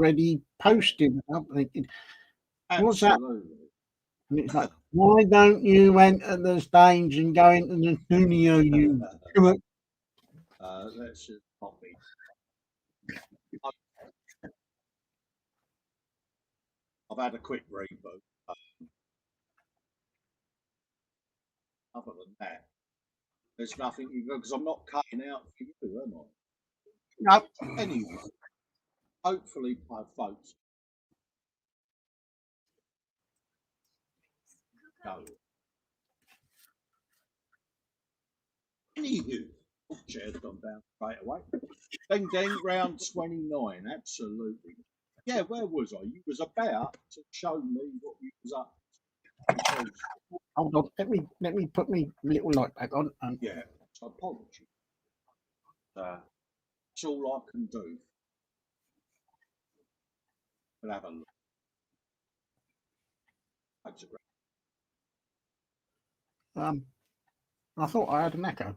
already posted. I'm thinking, what's that? Absolutely. And it's like, why don't you enter the stage and go into the studio? You come on. Let's just copy. I've had a quick reboot. Other than that, there's nothing you go because I'm not cutting out for you, am I? No. Anyway, hopefully, folks. Go. Anywho, chair's gone down straight away. Ding ding, round 29. Absolutely. Yeah, where was I? You was about to show me what you was up to. Hold on, let me put my little light back on. Yeah, so apologies. That's all I can do. We'll have a look. I thought I had an echo.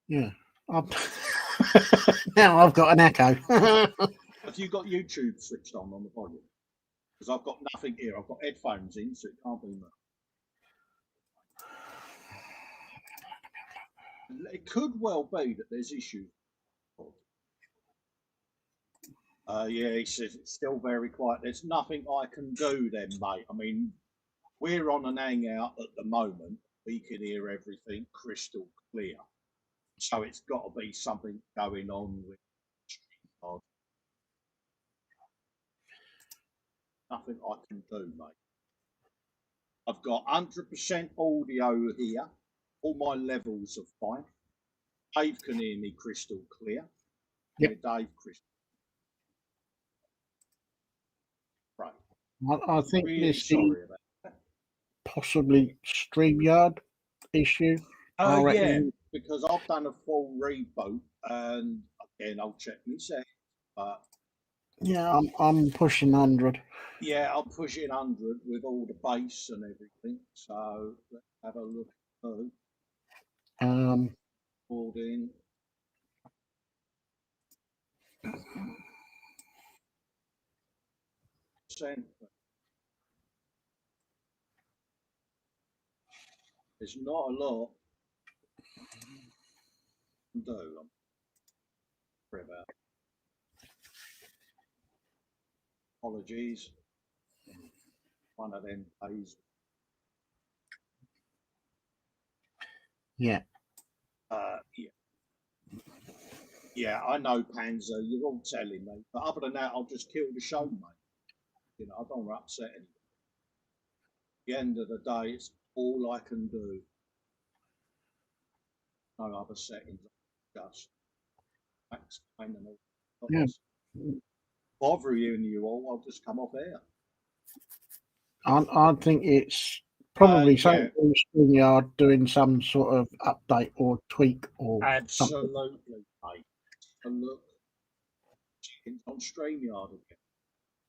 Yeah. Now I've got an echo. Have you got YouTube switched on the volume? Because I've got nothing here. I've got headphones in, so it can't be much. It could well be that there's issues. Yeah, he says it's still very quiet. There's nothing I can do then, mate. I mean, we're on an hangout at the moment. We can hear everything crystal clear. So it's got to be something going on with StreamYard. Nothing I can do, mate. I've got 100% audio here. All my levels are fine. Dave can hear me crystal clear. Yep. Yeah, Dave, crystal. Right. I think Really this sorry about that. Possibly StreamYard issue. Yeah, because I've done a full reboot, and again, I'll check my settings. But yeah, I'm pushing 100. Yeah, I'm pushing 100 with all the bass and everything. So let's have a look through. Recording. There's not a lot to do. I'm sorry about it. Apologies. One of them days. Yeah. Yeah, I know, Panzer. You're all telling me, but other than that, I'll just kill the show, mate. You know, I don't want to upset anyone. At the end of the day, it's all I can do. No other settings. Just max and all. Yeah. Bothering you all, I'll just come off air. I think it's probably something in StreamYard doing some sort of update or tweak or absolutely, something. Mate. And look, on StreamYard again.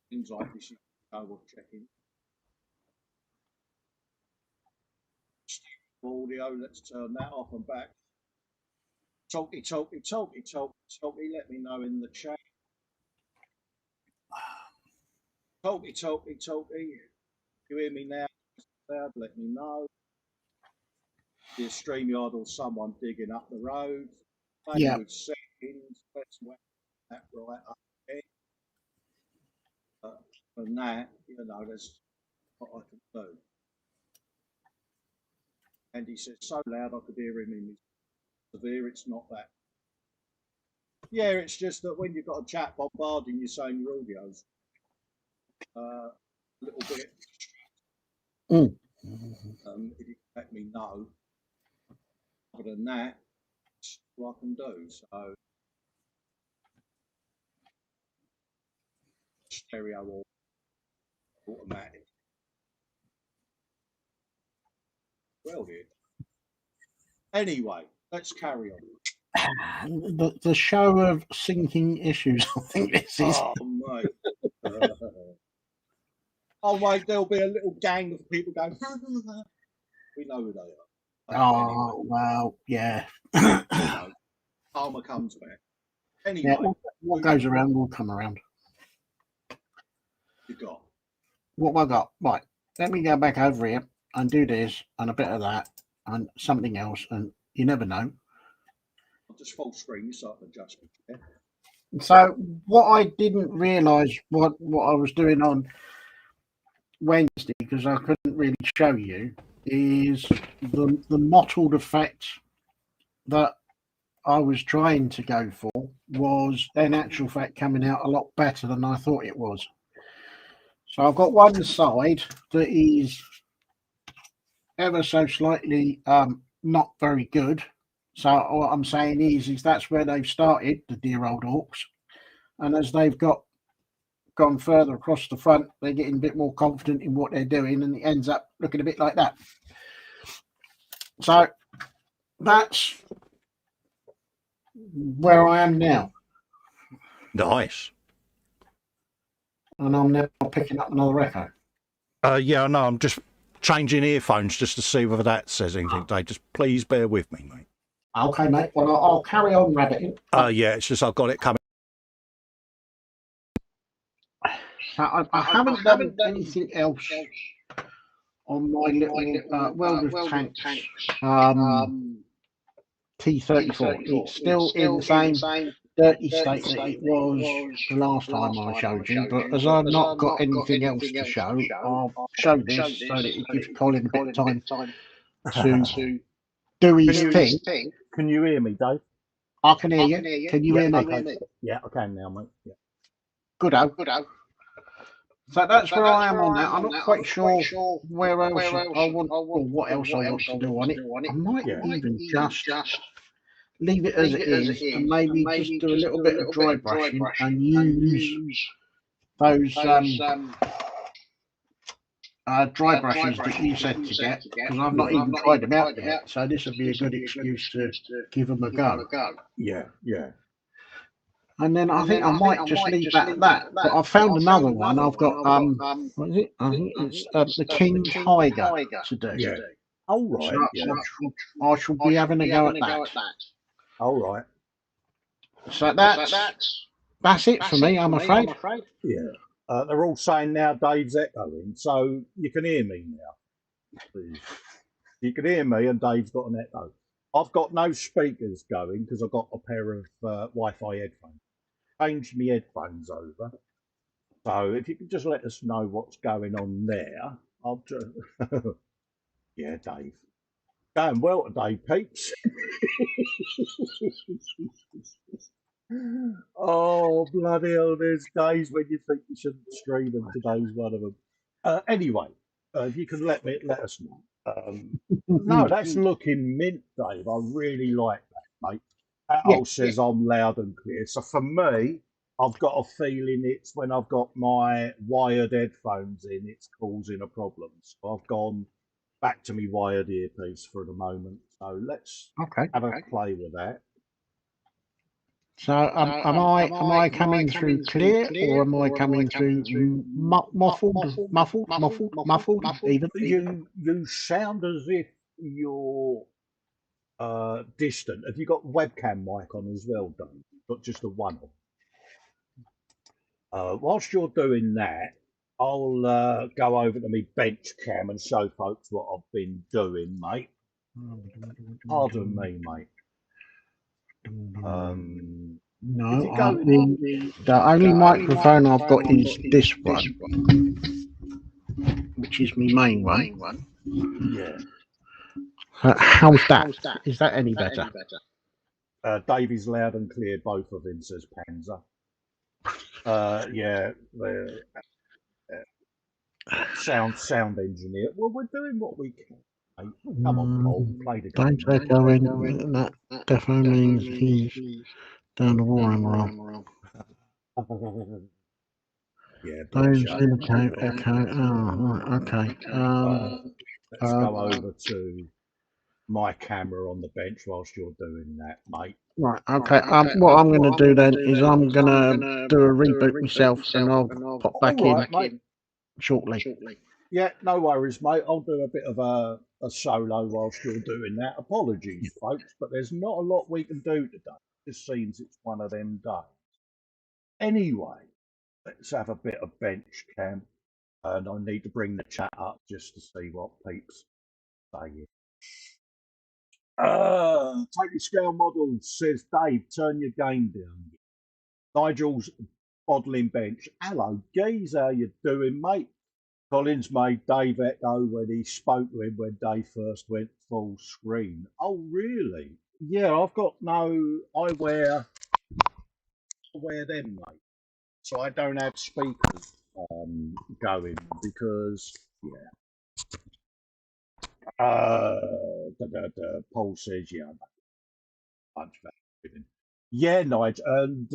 Things like this, you know what checking. Audio, let's turn that off and back. Talky, let me know in the chat. Talky. You hear me now? Let me know. The StreamYard or someone digging up the road. Yeah. With settings, let's whack that right up again. And that, you know, that's what I can do. And he says, so loud I could hear him in his severe. It's not that. Yeah, it's just that when you've got a chat bombarding you saying your audio's a little bit. If you let me know. Other than that, it's what I can do. So stereo or automatic. Well, dude. Anyway, let's carry on. The show of sinking issues, I think this is. Oh, mate. Oh, mate, there'll be a little gang of people going, we know who they are. Oh, anyway. Well, yeah. Karma comes back. Anyway, what goes around will come around. You got What have I got? Right. Let me go back over here and do this and a bit of that and something else, and you never know. I'll just full screen you so I can adjust it. Yeah? So what I didn't realise what I was doing on Wednesday, because I couldn't really show you, is the mottled effect that I was trying to go for was in actual fact coming out a lot better than I thought it was. So I've got one side that is ever so slightly not very good. So what I'm saying is that's where they've started, the dear old orcs, and as they've gone further across the front, they're getting a bit more confident in what they're doing, and it ends up looking a bit like that. So that's where I am now. Nice. And I'm now picking up another echo. Yeah, no, I'm just changing earphones just to see whether that says anything. Dave, just please bear with me, mate. Okay, mate. Well, I'll carry on rabbiting. Yeah, it's just I've got it coming. So I haven't done anything else on my little World of Tanks T34. It's still in the same dirty state that it was the last time I showed you, but as I've not got anything else to show, I'll show this so that it gives Colin a bit of time to do his thing. Can you hear me, Dave? I can hear you. Can you hear me? Okay. Yeah, I can now, mate. Yeah. Good-o. So that's where I am on that. I'm not quite sure where else I want, or what else I want to do on it. I might even just leave it as it is, and maybe just do a little bit of dry brushing and use those dry brushes that you said to get, because I've not even tried them out yet. So this would be a good excuse to give them a go. Yeah. And then I think I might just leave that at that. But I've found another one. I've got what is it? I think it's the King Tiger to do. Yeah. All right. So I shall be having a go at that. All right. So that's it for me, I'm afraid. Yeah. They're all saying now Dave's echoing, so you can hear me now. Please. You can hear me, and Dave's got an echo. I've got no speakers going because I've got a pair of Wi-Fi headphones. Changed my headphones over. So if you could just let us know what's going on there, I'll just... Yeah, Dave. Going well today, peeps. Oh, bloody hell, there's days when you think you shouldn't stream, and today's one of them. Anyway, if you can let us know. No, that's looking mint, Dave. I really like that, mate. That all says I'm loud and clear. So for me, I've got a feeling it's when I've got my wired headphones in, it's causing a problem. So I've gone back to my wired earpiece for the moment. So let's have a play with that. So am I coming through clear, or am I coming through muffled? Even you sound as if you're distant. Have you got webcam mic on as well, Dave? Not just a one. Whilst you're doing that, I'll go over to my bench cam and show folks what I've been doing, mate. Pardon me, mate. No, the only microphone I've got is this one, which is my main one. Yeah. How's that? Is that any better? Davey's loud and clear, both of them, says Panzer. Yeah, sound engineer. Well, we're doing what we can. Come on, Paul, play the game. Dave's echoing. That definitely means he's down the warring roll. Yeah, Dave's in echo. Oh, right, okay. Let's go over to my camera on the bench whilst you're doing that, mate. Right, okay. What I'm going to do then is I'm going to do a reboot myself, and I'll pop back in shortly. Yeah, no worries, mate. I'll do a bit of a solo whilst you're doing that. Apologies, folks, but there's not a lot we can do today. just seems it's one of them days. Anyway, let's have a bit of bench cam, and I need to bring the chat up just to see what peeps saying. Totally scale model says Dave, turn your game down. Nigel's bottling bench. Hello, geez, how you doing, mate? Colin's made Dave echo when he spoke to him when Dave first went full screen. Oh, really? Yeah, I've got no. I wear them, mate. So I don't have speakers going because Paul says bunch of everything. Yeah, Nigel, and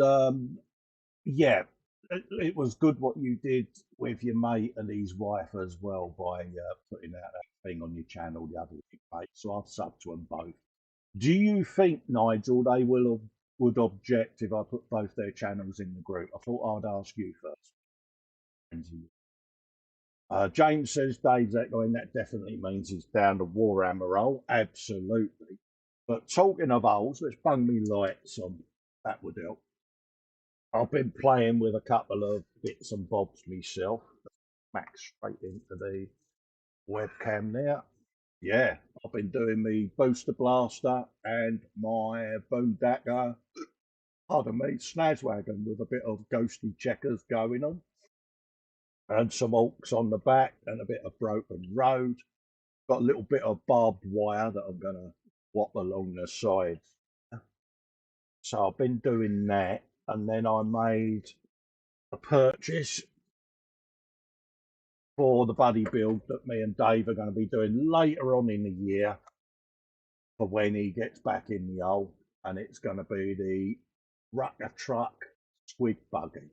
yeah, it was good what you did with your mate and his wife as well by putting out that thing on your channel the other week, mate. So I've subbed to them both. Do you think, Nigel, they would object if I put both their channels in the group? I thought I'd ask you first. James says Dave's echoing. That definitely means he's down to Warhammer roll. Absolutely. But talking of owls, let's bung me lights on. That would help. I've been playing with a couple of bits and bobs myself. Max straight into the webcam there. Yeah, I've been doing me booster blaster and my boondagger, pardon me, snazwagon with a bit of ghosty checkers going on. And some orcs on the back and a bit of broken road. Got a little bit of barbed wire that I'm going to whop along the sides. So I've been doing that. And then I made a purchase for the buddy build that me and Dave are going to be doing later on in the year for when he gets back in the hole. And it's going to be the Rucker Truck Squid Buggy.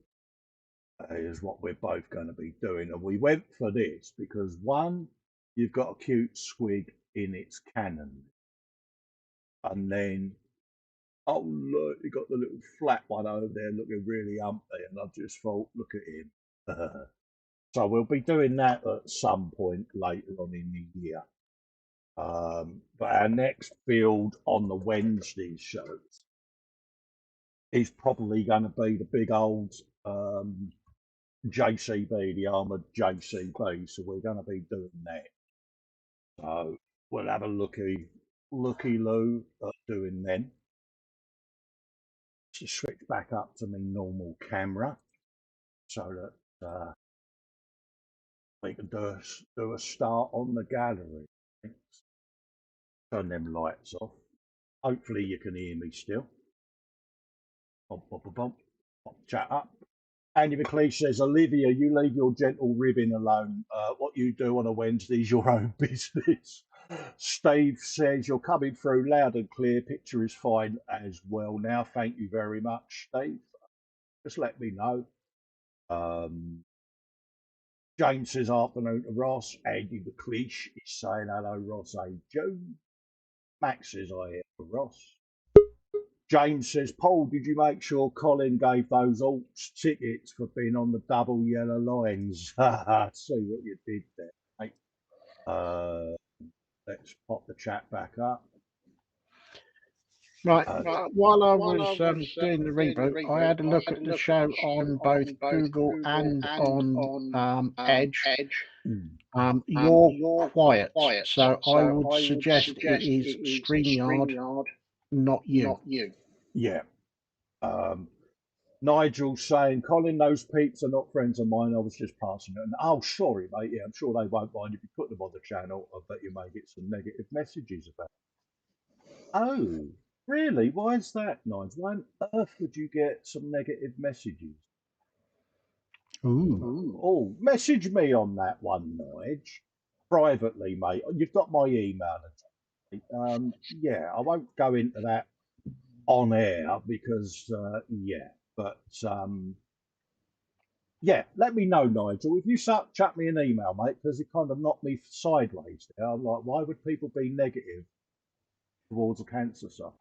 Is what we're both going to be doing. And we went for this because one, you've got a cute squig in its cannon. And then, oh look, you got the little flat one over there looking really umpy. And I just thought, look at him. So we'll be doing that at some point later on in the year. But our next build on the Wednesday shows is probably going to be the big old JCB, the armoured JCB. So we're going to be doing that. So we'll have a looky-loo at doing them. To switch back up to my normal camera so that we can do a start on the gallery. Turn them lights off. Hopefully you can hear me still. Bump, bump, bump, bump. Chat up. Andy McLeish says, Olivia, you leave your gentle ribbing alone. What you do on a Wednesday is your own business. Steve says, you're coming through loud and clear. Picture is fine as well now. Thank you very much, Steve. Just let me know. James says, afternoon to Ross. Andy McLeish is saying, hello, Ross. Hey, Joe. Max says, I hear for Ross. James says, Paul, did you make sure Colin gave those Orcs tickets for being on the double yellow lines? See what you did there, mate. Let's pop the chat back up. Right. While I was doing the reboot, I had a look at the show on both Google and on Edge. You're quiet, so I would suggest it is StreamYard, not you. Yeah. Nigel saying, Colin, those peeps are not friends of mine. I was just passing it. And, oh, sorry, mate. Yeah, I'm sure they won't mind if you put them on the channel. I bet you may get some negative messages about it. Oh, really? Why is that, Nigel? Why on earth would you get some negative messages? Ooh. Oh, message me on that one, Nigel. Privately, mate. You've got my email address. Yeah, I won't go into that on air because, yeah. But yeah, let me know, Nigel. If you chat me an email, mate, because it kind of knocked me sideways there. I'm like, why would people be negative towards the cancer stuff?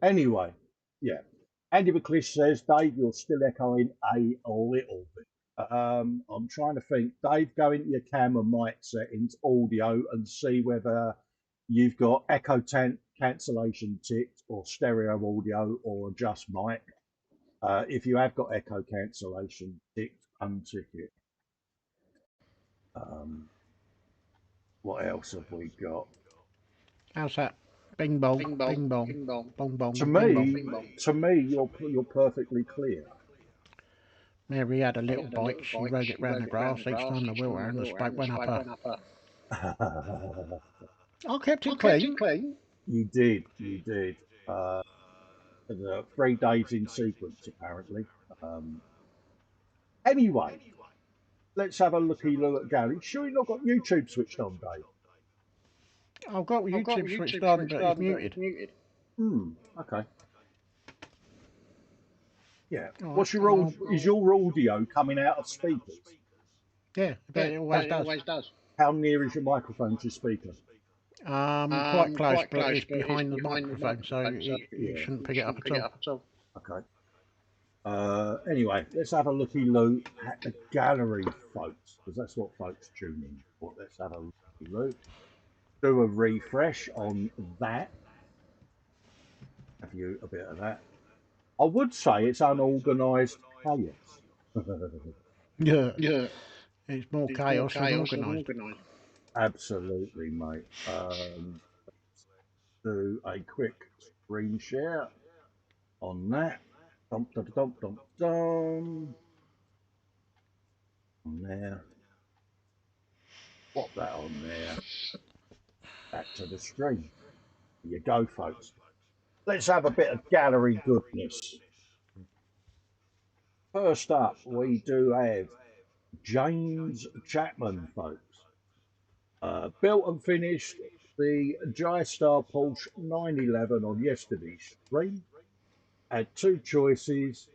Anyway, yeah. Andy McClish says, Dave, you're still echoing a little bit. I'm trying to think. Dave, go into your camera mic settings, audio, and see whether you've got echo cancellation ticked, or stereo audio, or adjust mic. If you have got echo cancellation ticked, untick it. What else have we got? How's that? Bing bong, Bing bong, bing bong, bing bong. bong bong, To bing bong. me, you're perfectly clear. Mary had a little bike. She rode it round the grass. Each time the wheel round, the spoke went up her. I kept it clean. You did. The 3 days in sequence, apparently. Anyway, let's have a looky look at Gary. Sure, you've not got YouTube switched on, Dave? I've got YouTube switched on, but it's muted. Okay. Yeah. All What's right, your is your audio coming out of speakers? Yeah, but it always does. How near is your microphone to your speaker? Quite close, but it's behind the microphone, so you shouldn't pick it up at all. Okay. Anyway, let's have a looky look at the gallery, folks, because that's what folks tune in for. Let's have a looky look. Do a refresh on that. Have you a bit of that? I would say it's unorganised chaos. Yeah. It's more chaos than organised. Absolutely, mate. Do a quick screen share on that. On there. Pop that on there. Back to the screen. There you go, folks. Let's have a bit of gallery goodness. First up, we do have James Chapman, folks. Built and finished the J-Star Porsche 911 on yesterday's stream. Had 2 choices.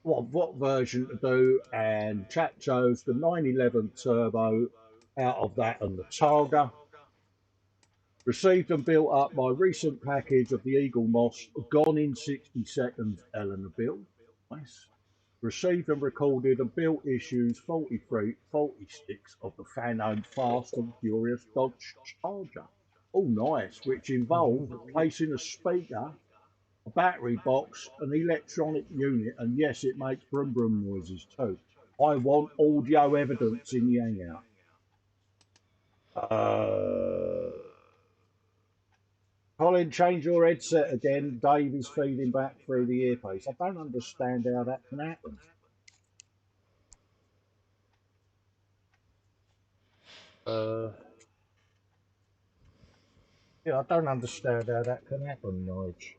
What version to do, and chat chose the 911 Turbo out of that and the Targa. Received and built up my recent package of the Eagle Moss, gone in 60 seconds, Eleanor build. Nice. Received and recorded and built issues 43, 46 of the fan-owned Fast and Furious Dodge Charger. Oh, nice, which involved placing a speaker, a battery box, an electronic unit, and yes, it makes brum brum noises too. I want audio evidence in the hangout. Colin, change your headset again. Dave is feeding back through the earpiece. I don't understand how that can happen. Yeah, I don't understand how that can happen, Nige.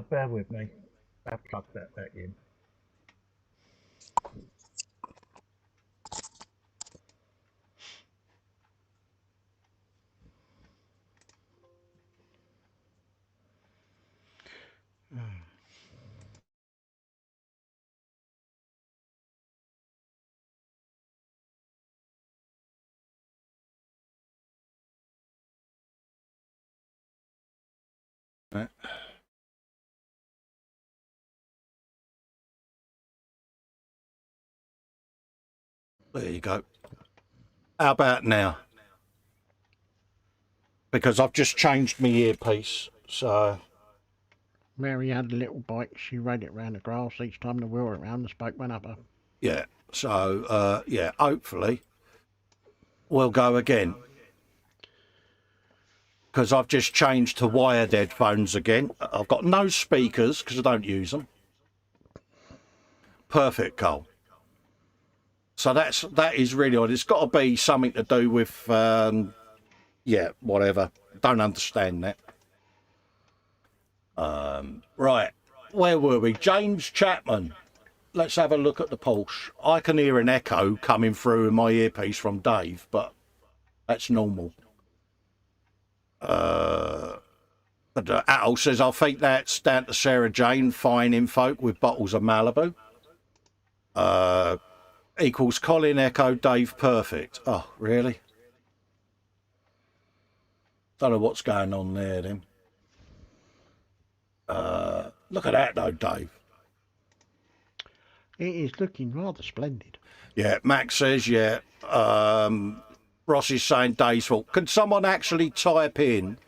Bear with me. I'll plug that back in. Right. There you go. How about now? Because I've just changed my earpiece, so... Mary had a little bike. She rode it round the grass. Each time the wheel went round, the spoke went up her. Yeah, so, yeah, hopefully we'll go again. Because I've just changed to wired headphones again. I've got no speakers because I don't use them. Perfect, Cole. So that is really odd. It's got to be something to do with, yeah, whatever. Don't understand that. Right, where were we? James Chapman. Let's have a look at the Porsche. I can hear an echo coming through in my earpiece from Dave, but that's normal. But Al says, I think that's down to Sarah Jane fining folk with bottles of Malibu. Equals Colin Echo Dave Perfect. Oh, really? Don't know what's going on there then. Look at that though, Dave. It is looking rather splendid. Yeah, Max says, yeah, Ross is saying Dave's fault. Can someone actually type in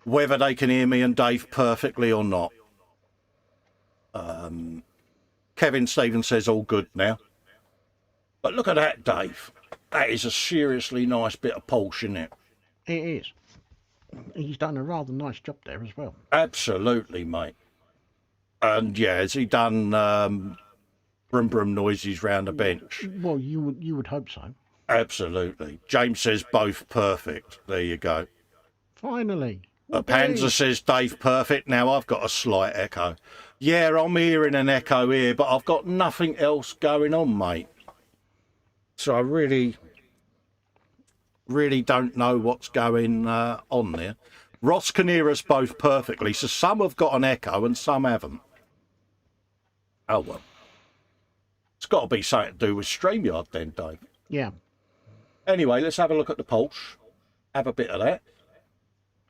whether they can hear me and Dave perfectly or not? Kevin Stevens says all good now. But look at that, Dave. That is a seriously nice bit of Porsche, isn't it? It is. He's done a rather nice job there as well. Absolutely, mate. And yeah, has he done brum brum noises round the bench? Well, you would hope so. Absolutely. James says both perfect. There you go. Finally. Panzer says Dave perfect. Now I've got a slight echo. Yeah, I'm hearing an echo here, but I've got nothing else going on, mate. So I really don't know what's going on there. Ross can hear us both perfectly, so some have got an echo and some haven't. Oh, well. It's got to be something to do with StreamYard then, Dave. Yeah. Anyway, let's have a look at the Porsche. Have a bit of that.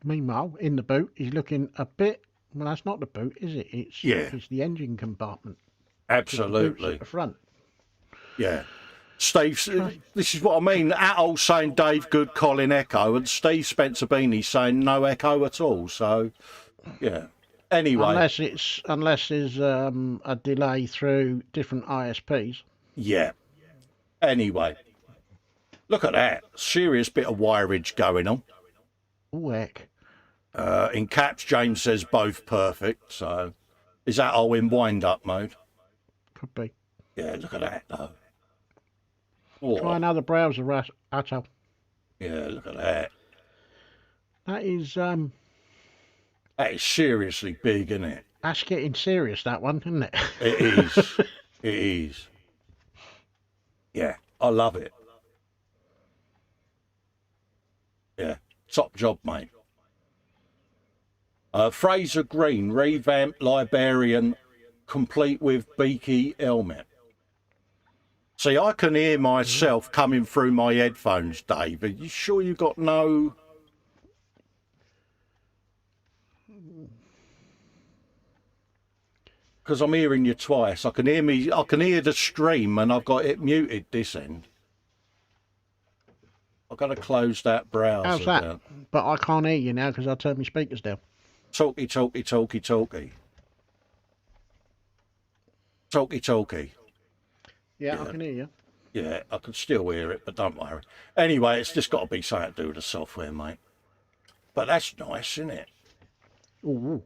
Meanwhile, in the boot, he's looking a bit... Well, that's not the boot, is it? It's the engine compartment. Absolutely. At the front. Yeah. Steve, this is what I mean. Atol's saying Dave good, Colin echo, and Steve Spencer Beanie saying no echo at all. So, yeah. Anyway. Unless there's a delay through different ISPs. Yeah. Anyway. Look at that. Serious bit of wireage going on. Oh, heck. In caps, James says both perfect. So, is that all in wind-up mode? Could be. Yeah, look at that, though. Oh. Try another browser, Atol. Yeah, look at that. That is seriously big, isn't it? That's getting serious, that one, isn't it? It is. It is. Yeah, I love it. Yeah, top job, mate. Fraser Green, revamped Liberian, complete with beaky helmet. See, I can hear myself coming through my headphones, Dave. Are you sure you got no... Because I'm hearing you twice. I can hear the stream and I've got it muted this end. I've got to close that browser. How's that? Down. But I can't hear you now because I turned my speakers down. Talky, talky, talky, talky. Talky, talky. Yeah, I can hear you. Yeah, I can still hear it, but don't worry. Anyway, it's just got to be something to do with the software, mate. But that's nice, isn't it? Ooh.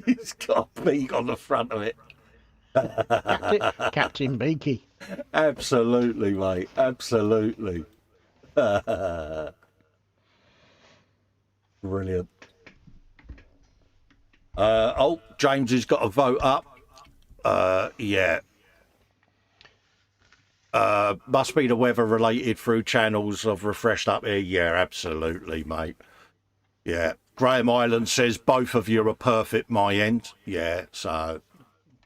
He's got a beak on the front of it. Captain Beaky. Absolutely, mate. Absolutely. Brilliant. James has got a vote up. Yeah. Must be the weather related through channels I've refreshed up here. Yeah, absolutely, mate. Yeah. Graham Island says both of you are perfect, my end. Yeah, so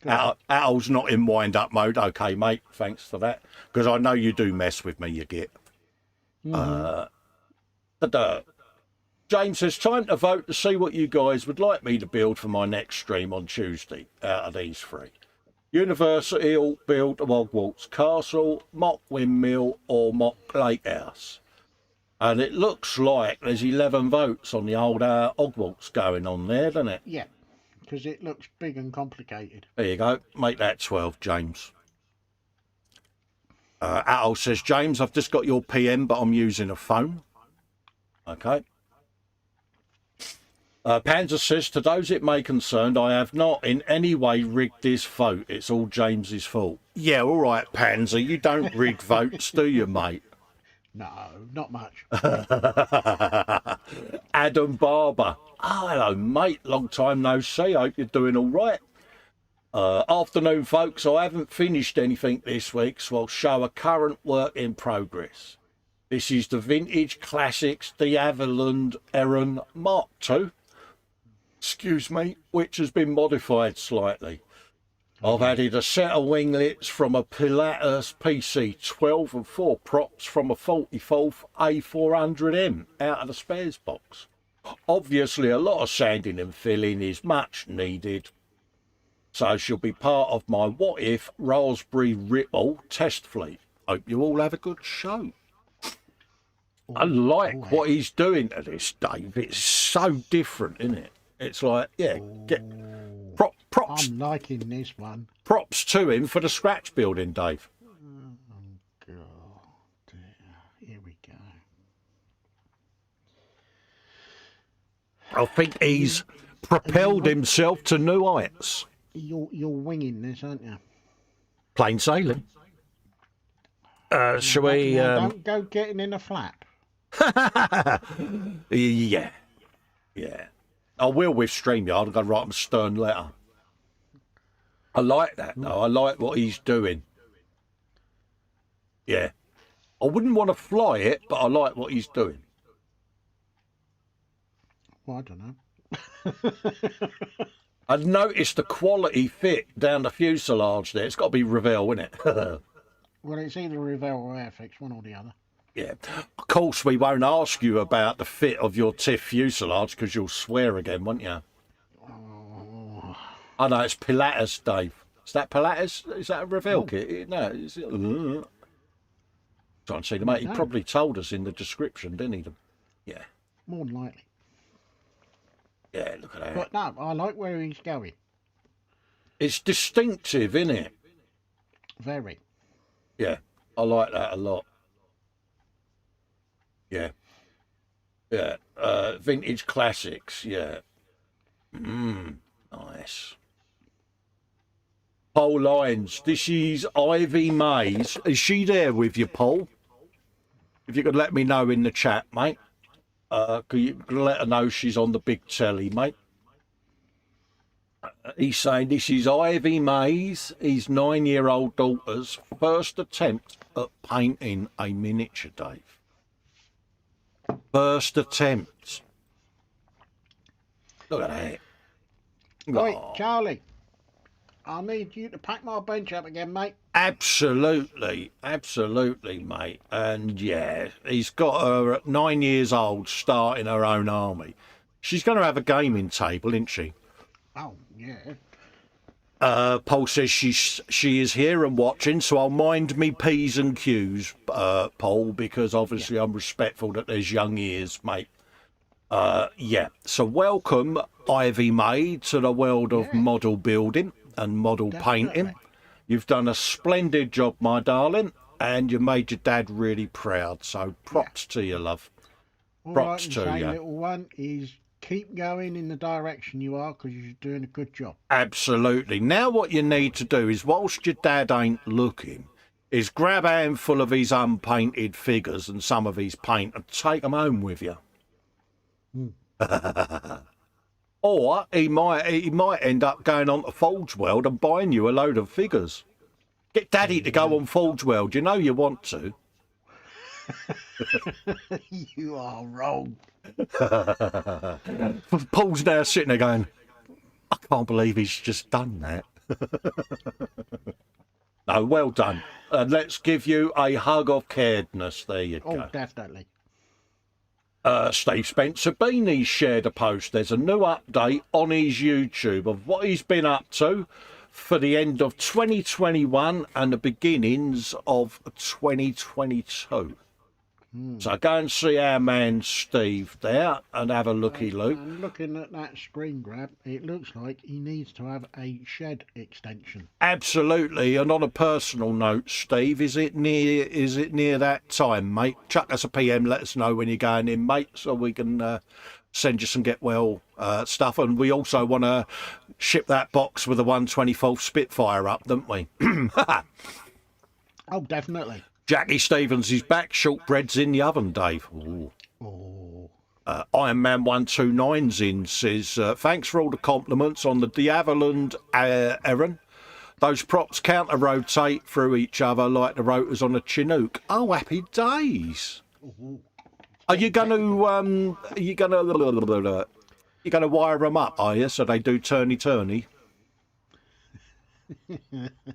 Atol's not in wind-up mode. Okay, mate, thanks for that. Because I know you do mess with me, you get. But James says, time to vote to see what you guys would like me to build for my next stream on Tuesday out of these three. University build of Hogwarts Castle, mock windmill or mock lake house. And it looks like there's 11 votes on the old Hogwarts going on there, doesn't it? Yeah, because it looks big and complicated. There you go. Make that 12, James. Atol says, James, I've just got your PM, but I'm using a phone. Okay. Panzer says, to those it may concern, I have not in any way rigged this vote. It's all James's fault. Yeah, all right, Panzer, you don't rig votes, do you, mate? No, not much. Adam Barber. Oh, hello, mate. Long time no see. Hope you're doing all right. Afternoon, folks. I haven't finished anything this week, so I'll show a current work in progress. This is the Vintage Classics de Havilland Erin Mark II. Excuse me, which has been modified slightly. I've added a set of winglets from a Pilatus PC12 and 4 props from a 44th A400M out of the spares box. Obviously, a lot of sanding and filling is much needed, so she'll be part of my What If Raspberry Ripple test fleet. Hope you all have a good show. I like what he's doing to this, Dave. It's so different, isn't it? It's like, yeah, get props. I'm liking this one. Props to him for the scratch building, Dave. Oh, God. Here we go. I think he's propelled himself to new heights. You're winging this, aren't you? Plain sailing. Shall we? Don't go getting in a flap. Yeah. I will with StreamYard. I'm going to write him a stern letter. I like that, though. I like what he's doing. Yeah. I wouldn't want to fly it, but I like what he's doing. Well, I don't know. I've noticed the quality fit down the fuselage there. It's got to be Revell, isn't it? Well, it's either Revell or Airfix, one or the other. Yeah. Of course, we won't ask you about the fit of your TIFF fuselage because you'll swear again, won't you? Oh. I know, it's Pilatus, Dave. Is that Pilatus? Is that a Revell kit? No. Is it? Trying to see the mate. He probably told us in the description, didn't he? Yeah. More than likely. Yeah, look at that. But no, I like where he's going. It's distinctive, isn't it? Very. Yeah, I like that a lot. Yeah. Yeah. Vintage classics, yeah. Nice. Paul Lyons, this is Ivy Mays. Is she there with you, Paul? If you could let me know in the chat, mate. Could you let her know she's on the big telly, mate? He's saying this is Ivy Mays, his 9-year-old daughter's first attempt at painting a miniature, Dave. First attempt. Look at that. Right, Charlie. I need you to pack my bench up again, mate. Absolutely, mate. And yeah, he's got her at 9 years old starting her own army. She's going to have a gaming table, isn't she? Oh, yeah. Paul says she is here and watching, so I'll mind me P's and Q's, Paul, because obviously I'm respectful that there's young ears, mate. Yeah, so welcome, Ivy May, to the world of model building and model painting. You've done a splendid job, my darling, and you made your dad really proud, so props to you, love. Props to you. Little one, is keep going in the direction you are, because you're doing a good job. Absolutely. Now what you need to do is, whilst your dad ain't looking, is grab a handful of his unpainted figures and some of his paint and take them home with you. Or he might end up going on to Forge World and buying you a load of figures. Get Daddy to go on Forge World. You know you want to. You are wrong. Paul's now sitting there going, I can't believe he's just done that. No, well done. Let's give you a hug of caredness. There you go. Oh, definitely. Steve Spencer Beanie shared a post. There's a new update on his YouTube of what he's been up to for the end of 2021 and the beginnings of 2022. So go and see our man Steve there and have a looky-look. And looking at that screen grab, it looks like he needs to have a shed extension. Absolutely. And on a personal note, Steve, is it near that time, mate? Chuck us a PM, let us know when you're going in, mate, so we can send you some get well stuff. And we also want to ship that box with the 124th Spitfire up, don't we? Oh, definitely. Jackie Stevens is back. Shortbread's in the oven, Dave. Ooh. Oh. Iron Man 129's in, says, thanks for all the compliments on the D'Havilland Erin. Those props counter-rotate through each other like the rotors on a Chinook. Oh, happy days. Are you going to wire them up, are you, so they do turny-turny?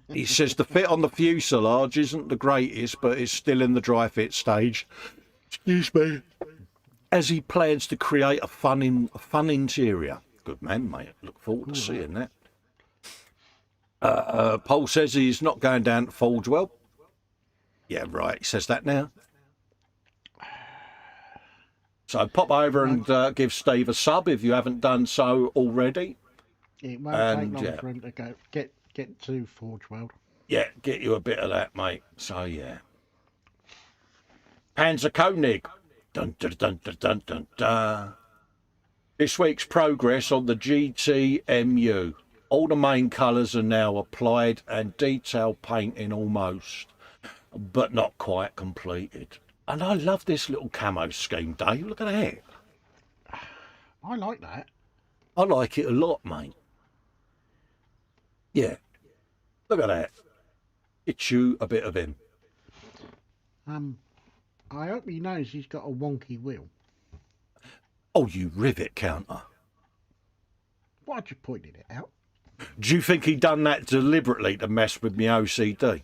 He says the fit on the fuselage isn't the greatest, but it's still in the dry fit stage. Excuse me. As he plans to create a fun interior. Good man, mate. Look forward to seeing that. Paul says he's not going down to Forgewell. Yeah, right. He says that now. So pop over and give Steve a sub if you haven't done so already. It won't take long for him to go get to Forge World. Yeah, get you a bit of that, mate. So yeah. Panzer Koenig. Dun, dun, dun, dun, dun, dun, dun. This week's progress on the GTMU. All the main colours are now applied and detail painting almost, but not quite completed. And I love this little camo scheme, Dave. Look at that. I like that. I like it a lot, mate. Yeah. Look at that. It's you a bit of him. I hope he knows he's got a wonky wheel. Oh, you rivet counter. Why'd you pointed it out? Do you think he done that deliberately to mess with me OCD?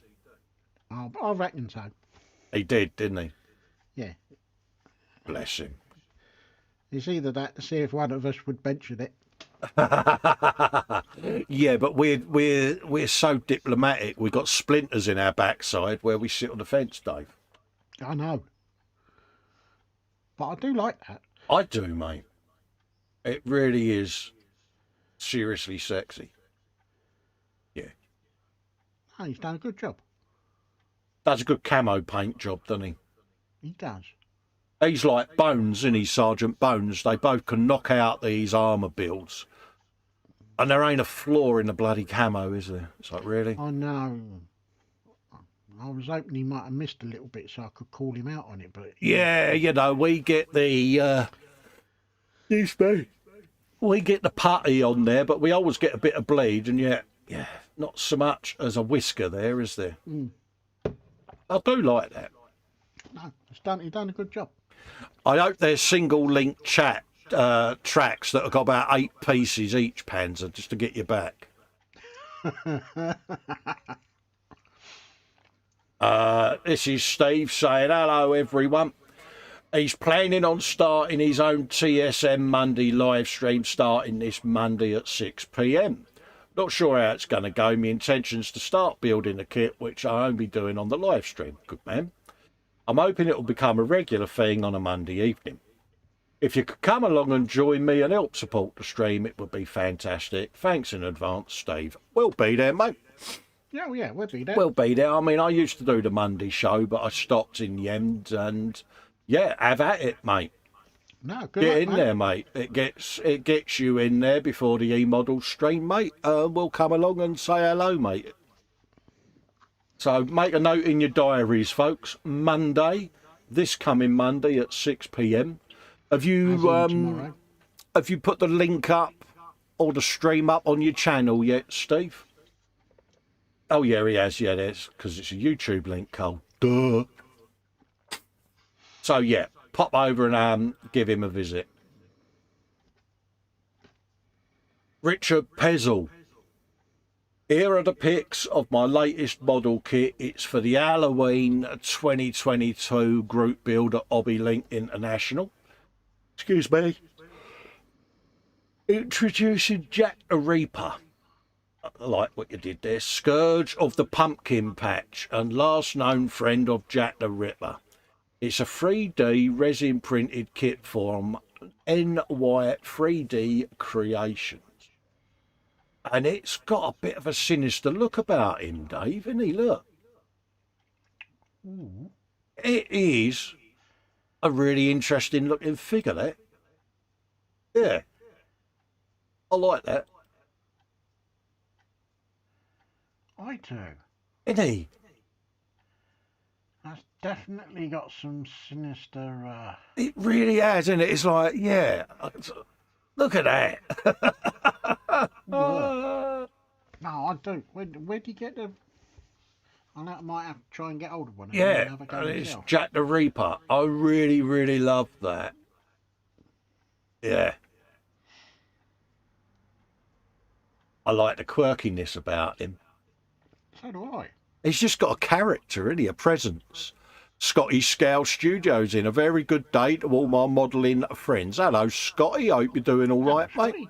Oh, I reckon so. He did, didn't he? Yeah. Bless him. It's either that to see if one of us would mention it. Yeah, but we're so diplomatic. We've got splinters in our backside where we sit on the fence, Dave. I know. But I do like that. I do, mate. It really is seriously sexy. Yeah. Oh, he's done a good job. Does a good camo paint job, doesn't he? He does. He's like Bones, isn't he, Sergeant Bones? They both can knock out these armour builds. And there ain't a flaw in the bloody camo, is there? It's like, really? I know. I was hoping he might have missed a little bit so I could call him out on it, but... Yeah, you know, we get the... we get the putty on there, but we always get a bit of bleed, and yet, yeah, not so much as a whisker there, is there? Mm. I do like that. No, he's done a good job. I hope there's single link tracks that have got about 8 pieces each, Panzer, just to get you back. This is Steve saying, hello, everyone. He's planning on starting his own TSM Monday live stream starting this Monday at 6 p.m. Not sure how it's going to go. My intention's to start building the kit, which I'll only be doing on the live stream. Good man. I'm hoping it will become a regular thing on a Monday evening. If you could come along and join me and help support the stream, it would be fantastic. Thanks in advance, Steve. We'll be there, mate. Yeah, well, yeah, we'll be there. We'll be there. I mean, I used to do the Monday show, but I stopped in the end, and yeah, have at it, mate. No, good Get luck, in mate. there, mate. It gets you in there before the E-model stream, mate. We'll come along and say hello, mate. So make a note in your diaries, folks. Monday, this coming Monday at 6 p.m. Have you put the link up or the stream up on your channel yet, Steve? Oh yeah, he has. Yeah, there's because it's a YouTube link, Cole. Duh. So yeah, pop over and give him a visit. Richard Pezzle. Here are the pics of my latest model kit. It's for the Halloween 2022 group build at Hobby Link International. Excuse me. Introducing Jack the Reaper. I like what you did there. Scourge of the Pumpkin Patch and last known friend of Jack the Ripper. It's a 3D resin printed kit from NY 3D Creations. And it's got a bit of a sinister look about him, Dave, isn't he? Look. Ooh. It is a really interesting looking figure, that. Yeah. I like that. I do. Isn't he? That's definitely got some sinister... It really has, isn't it? It's like, yeah. Look at that. No, I do. Where do you get the... I might have to try and get hold of one. Yeah, have a go and it's myself. Jack the Reaper. I really, really love that. Yeah. I like the quirkiness about him. So do I. He's just got a character, isn't he? A presence. Scotty Scowl Studios in. A very good day to all my modelling friends. Hello, Scotty. Hope you're doing all right, mate.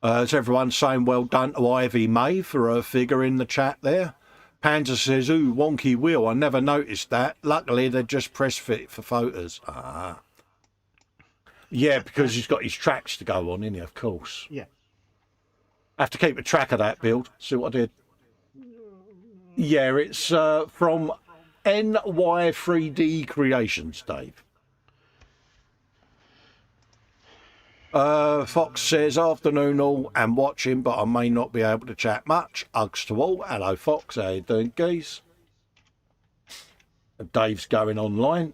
Is everyone saying well done to Ivy May for her figure in the chat there? Panzer says, ooh, wonky wheel. I never noticed that. Luckily, they just press fit for photos. Ah. Yeah, because he's got his tracks to go on, innit? Of course. Yeah. I have to keep a track of that build. See what I did? Yeah, it's from NY3D Creations, Dave. Fox says, afternoon all and watching, but I may not be able to chat much. Hugs to all. Hello, Fox. How you doing, geese? Dave's going online.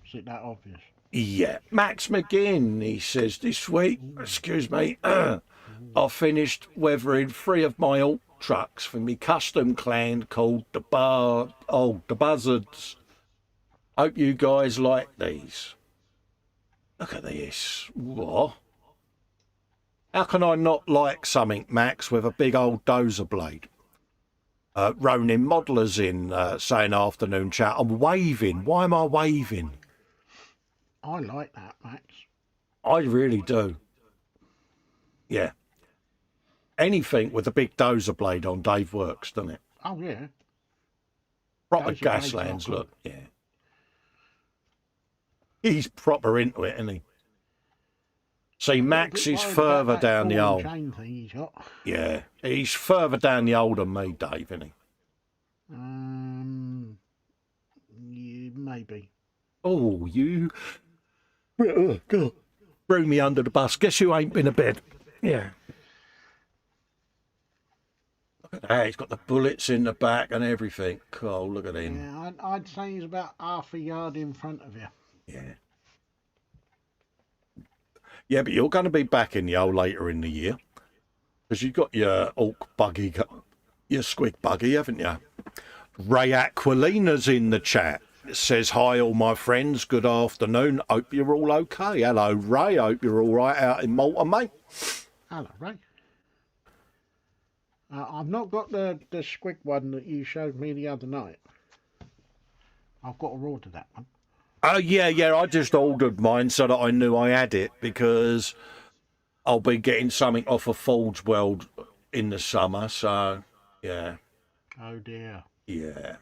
Is it that obvious? Yeah. Max McGinn, he says, this week, excuse me, I finished weathering 3 of my alt trucks for me custom clan called the Buzzards. Hope you guys like these. Look at this. What? How can I not like something, Max, with a big old dozer blade? Ronin Modeller's in, saying afternoon chat. I'm waving. Why am I waving? I like that, Max. I really do. Yeah. Anything with a big dozer blade on Dave works, doesn't it? Oh, yeah. Proper Dozer blade's Gaslands not look. Yeah. He's proper into it, isn't he? See, Max is further down the old. Chain thing he's got. Yeah, he's further down the old than me, Dave, isn't he? Yeah, maybe. Oh, you. God. Threw me under the bus. Guess who ain't been to bed? Yeah. Look at that. He's got the bullets in the back and everything. Oh, look at him. Yeah, I'd say he's about half a yard in front of you. Yeah. Yeah, but you're going to be back in the old later in the year. Because you've got your Orc buggy, your squig buggy, haven't you? Ray Aquilina's in the chat. It says, hi, all my friends. Good afternoon. Hope you're all okay. Hello, Ray. Hope you're all right out in Malta, mate. Hello, Ray. I've not got the squig one that you showed me the other night. I've got to order that one. Oh, yeah. I just ordered mine so that I knew I had it because I'll be getting something off of Forge World in the summer. So, yeah. Oh, dear. Yeah.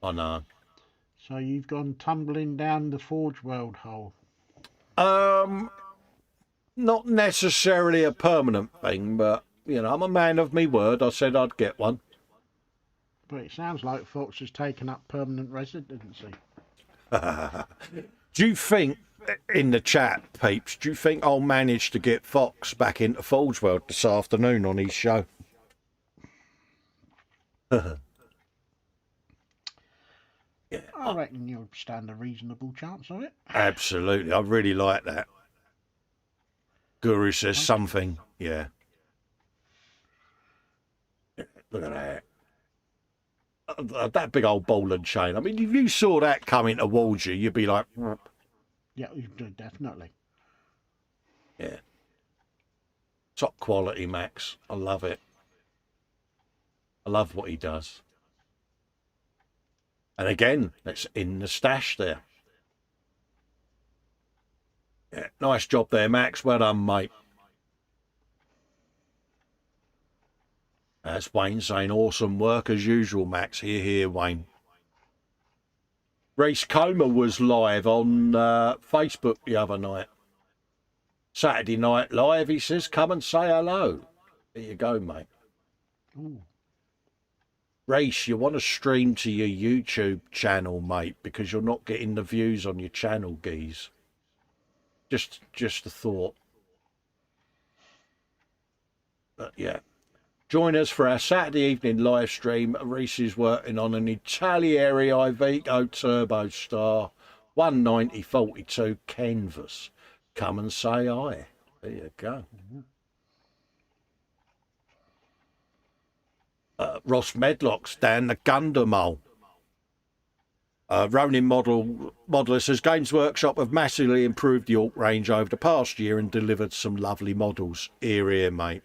I know. So you've gone tumbling down the Forge World hole? Not necessarily a permanent thing, but, you know, I'm a man of me word. I said I'd get one. But it sounds like Fox has taken up permanent residency. Do you think, in the chat, peeps, do you think I'll manage to get Fox back into Forge World this afternoon on his show? Yeah, I reckon you'll stand a reasonable chance of it. Absolutely. I really like that. Guru says something. Yeah. Look at that. That big old ball and chain. I mean, if you saw that coming towards you, you'd be like... Yeah, definitely. Yeah. Top quality, Max. I love it. I love what he does. And again, it's in the stash there. Yeah, nice job there, Max. Well done, mate. That's Wayne saying, awesome work as usual, Max. Here, Wayne. Reese Comer was live on Facebook the other night. Saturday Night Live, he says, come and say hello. There you go, mate. Ooh. Reese, you want to stream to your YouTube channel, mate, because you're not getting the views on your channel, geez. Just a thought. But yeah. Join us for our Saturday evening live stream. Reese is working on an Italieri Iveco Turbo Star 190/42 canvas. Come and say hi. There you go. Ross Medlock's down the Gundam. Ronin Modeler says, Games Workshop have massively improved the Orc range over the past year and delivered some lovely models. Here, mate.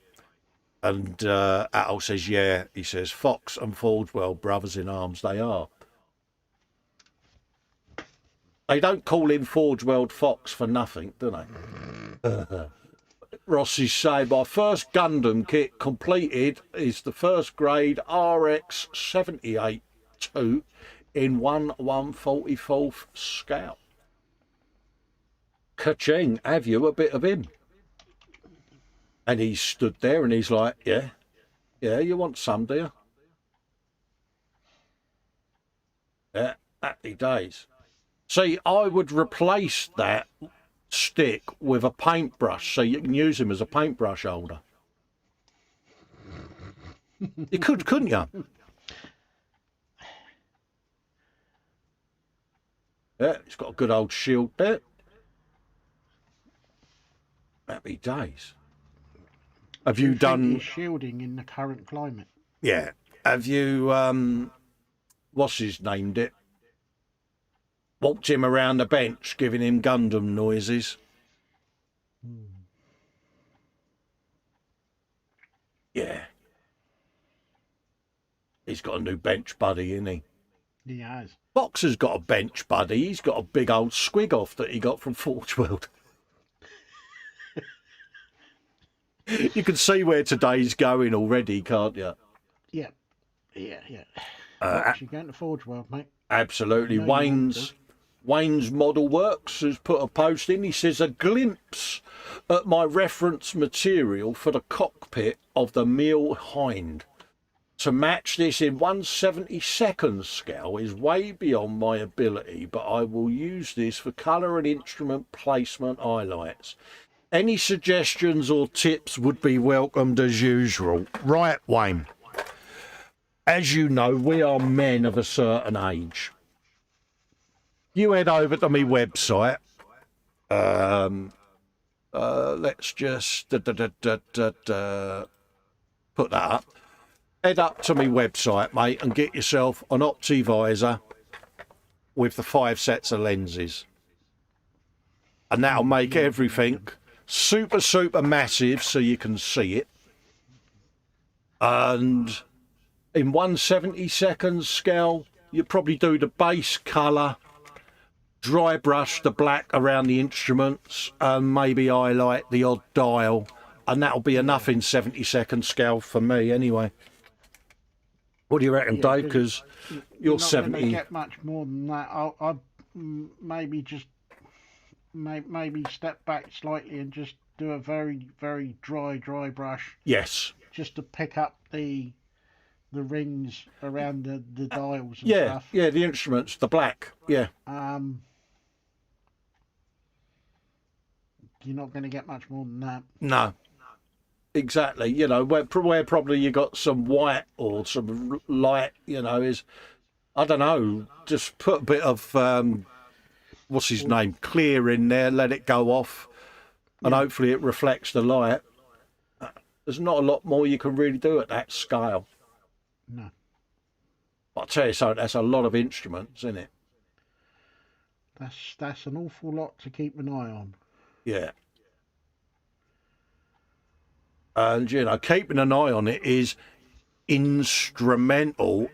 And Atul says, yeah, he says, Fox and Forgewell, brothers in arms, they are. They don't call him Forge World Fox for nothing, do they? Ross is saying, my first Gundam kit completed is the first grade RX 78-2 in 1/144th Scout. Ka-ching, have you a bit of him? And he stood there and he's like, yeah, you want some, do you? Yeah, happy days. See, I would replace that stick with a paintbrush so you can use him as a paintbrush holder. You could, couldn't you? Yeah, it's got a good old shield there. Happy days. Have you done shielding in the current climate? Yeah. Have you what's his named it? Walked him around the bench, giving him Gundam noises. Yeah. He's got a new bench buddy, isn't he? He has. Boxer's got a bench buddy. He's got a big old squig off that he got from Forge World. You can see where today's going already, can't you? Yeah. Actually going to Forge World, mate. Absolutely. Wayne's Model Works has put a post in. He says, a glimpse at my reference material for the cockpit of the Mille Hind. To match this in 1/72nd scale is way beyond my ability, but I will use this for colour and instrument placement highlights. Any suggestions or tips would be welcomed as usual. Right, Wayne. As you know, we are men of a certain age. You head over to my website. Let's just put that up. Head up to my website, mate, and get yourself an Optivisor with the 5 sets of lenses. And that'll make everything super massive so you can see it. And in 1/72nd scale, you probably do the base colour, dry brush the black around the instruments, and maybe highlight the odd dial. And that'll be enough in 72nd scale for me anyway. What do you reckon, Dave? Because you're 70. Not get much more than that. I'll maybe just maybe step back slightly and just do a very dry brush. Yes. Just to pick up the rings around the dials and yeah, stuff. Yeah, the instruments, the black. Yeah. You're not going to get much more than that. No. Exactly, you know, where probably you got some white or some light, you know, is, I don't know, just put a bit of, what's his name, clear in there, let it go off, and hopefully it reflects the light. There's not a lot more you can really do at that scale. No. I'll tell you something, that's a lot of instruments, isn't it? That's an awful lot to keep an eye on. Yeah. And, you know, keeping an eye on it is instrumental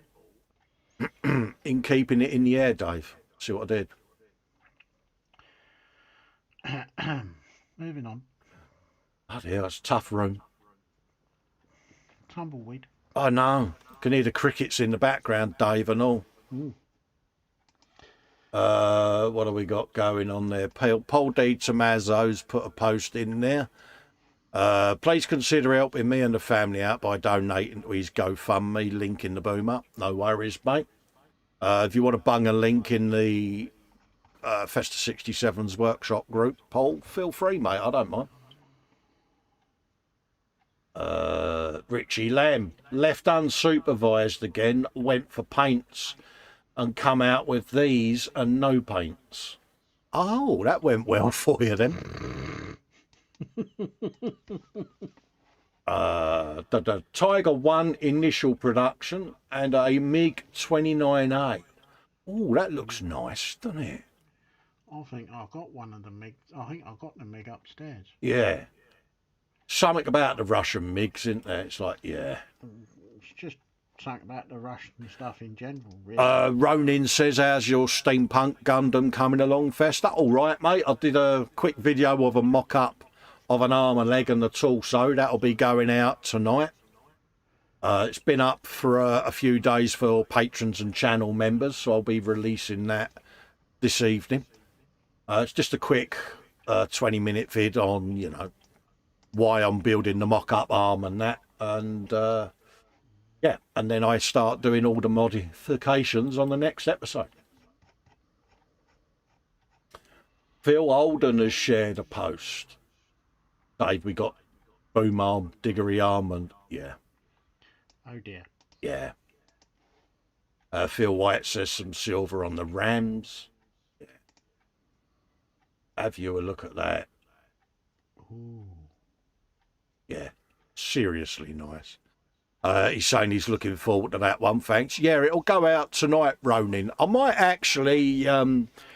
in keeping it in the air, Dave. See what I did? Moving on. Bloody hell, it's a tough room. Tumbleweed. I know. Can hear the crickets in the background, Dave, and all. What have we got going on there? Paul D. Tomazzo's put a post in there. Please consider helping me and the family out by donating to his GoFundMe, link in the boom up. No worries, mate. If you want to bung a link in the Festa 67's workshop group, Paul, feel free, mate. I don't mind. Richie Lamb, left unsupervised again, went for paints and come out with these and no paints. Oh, that went well for you then. The Tiger 1 initial production and a MiG 29A. Oh, that looks nice, doesn't it? I think I've got one of the MiGs. I think I've got the MiG upstairs. Yeah. Something about the Russian MiGs, isn't there? It's like, yeah. It's just something about the Russian stuff in general, really. Ronin says, how's your steampunk Gundam coming along, Festa? All right, mate. I did a quick video of a mock-up of an arm, a leg and the torso. That'll be going out tonight. It's been up for a few days for patrons and channel members, so I'll be releasing that this evening. It's just a quick 20-minute vid on, you know, why I'm building the mock-up arm and that. And, yeah, and then I start doing all the modifications on the next episode. Phil Holden has shared a post. Dave, we got boom arm, diggery arm, and yeah. Oh dear. Yeah. Phil White says some silver on the Rams. Yeah. Have you a look at that? Ooh. Yeah. Seriously nice. He's saying he's looking forward to that one, thanks. Yeah, it'll go out tonight, Ronin. I might actually,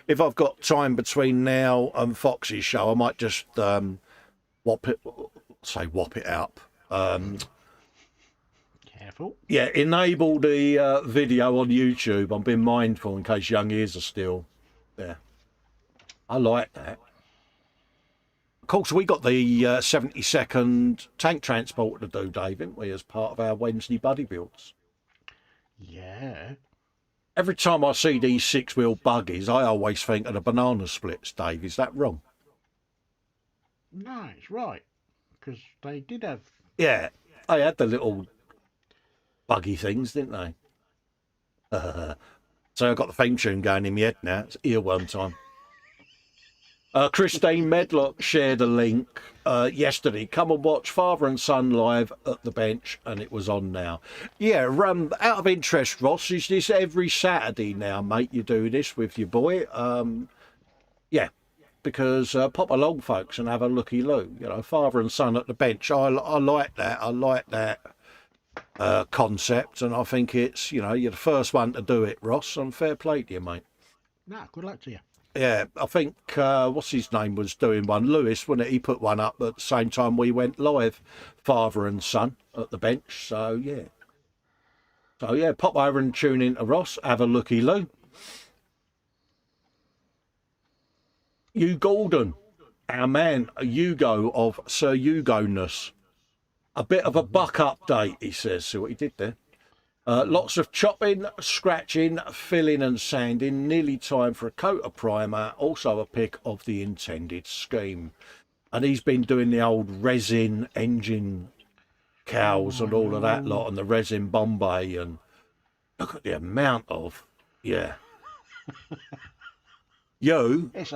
if I've got time between now and Foxy's show, I might just whop it up. Careful. Yeah, enable the video on YouTube. I'm being mindful in case young ears are still there. I like that. Of course, we got the 70-second tank transport to do, Dave, didn't we, as part of our Wednesday buddy builds? Yeah. Every time I see these 6-wheel buggies, I always think of the banana splits, Dave. Is that wrong? No, it's right. Because they did have... Yeah, they had the little buggy things, didn't they? So I've got the theme tune going in my head now. It's earworm time. Christine Medlock shared a link yesterday. Come and watch Father and Son live at the bench, and it was on now. Yeah, out of interest, Ross, is this every Saturday now, mate? You do this with your boy? Yeah, because pop along, folks, and have a looky-loo. You know, Father and Son at the bench. I like that. I like that concept, and I think it's, you know, you're the first one to do it, Ross, and fair play to you, mate. No, good luck to you. Yeah, I think, what's his name was doing one, Lewis, wasn't it? He put one up at the same time we went live, Father and Son at the bench, so yeah. So yeah, pop over and tune in to Ross, have a looky-loo. Hugh Gordon, our man, Hugo of Sir Hugo-ness. A bit of a buck update, he says. See what he did there? Lots of chopping, scratching, filling and sanding. Nearly time for a coat of primer. Also a pic of the intended scheme. And he's been doing the old resin engine cows and all of that lot, and the resin Bombay, and look at the amount of, yeah. You, it's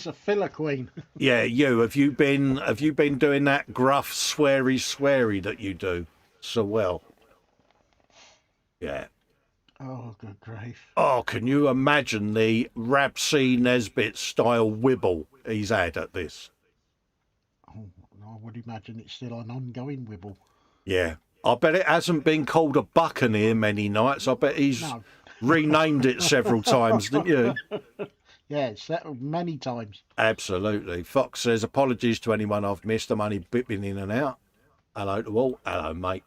a filler queen. yeah, you, have you been doing that gruff sweary that you do so well? Yeah. Oh, good grief. Oh, can you imagine the Rab C. Nesbitt style wibble he's had at this? Oh, I would imagine it's still an ongoing wibble. Yeah. I bet it hasn't been called a buccaneer many nights. I bet he's renamed it several times, didn't you? Yeah, it's settled many times. Absolutely. Fox says, apologies to anyone I've missed. I'm only bipping in and out. Hello to all. Hello, mate.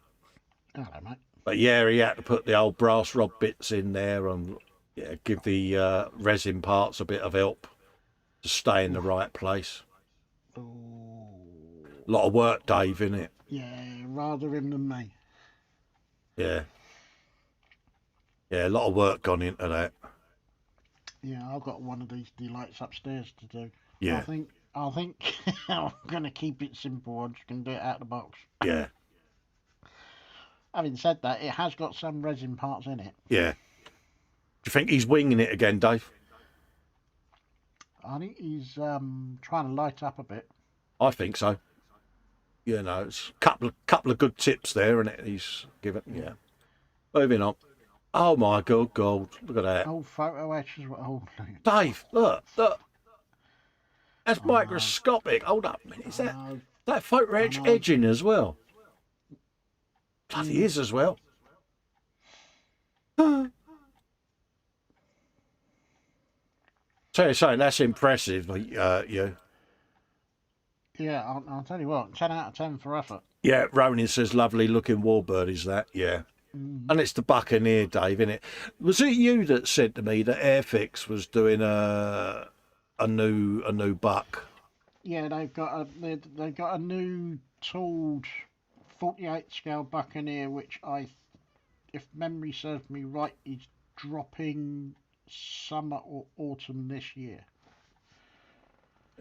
Hello, mate. But yeah, he had to put the old brass rod bits in there and yeah, give the resin parts a bit of help to stay in the right place. Oh. A lot of work, Dave, innit? Yeah, rather him than me. Yeah. Yeah, a lot of work gone into that. Yeah, I've got one of these delights upstairs to do. Yeah. I think I'm going to keep it simple. I'm just going to do it out of the box. Yeah. Having said that, it has got some resin parts in it. Yeah. Do you think he's winging it again, Dave? I think he's trying to light up a bit. I think so. You know, it's a couple of good tips there, and he's given. Yeah. Moving on. Oh my good God! Look at that. Oh, photo etches. Oh, Dave, look. That's microscopic. Hold up a minute. Is that photo etch edging as well? Bloody is as well. So you're saying that's impressive, you. Yeah, I'll tell you what, 10 out of 10 for effort. Yeah, Ronin says lovely looking warbird is that, yeah. And it's the Buccaneer, Dave, isn't it? Was it you that said to me that Airfix was doing a new buck? Yeah, they've got a new tooled 48 scale Buccaneer, which if memory serves me right, is dropping summer or autumn this year.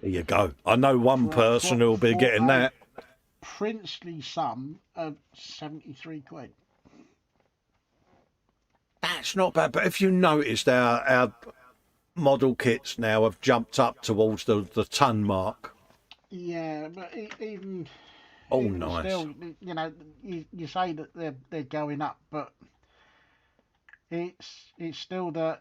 There you go. I know one person who'll be getting that. Princely sum of 73 quid. That's not bad. But if you noticed, our model kits now have jumped up towards the ton mark. Yeah, but even Nice. still, you know, you say that they're going up, but it's still going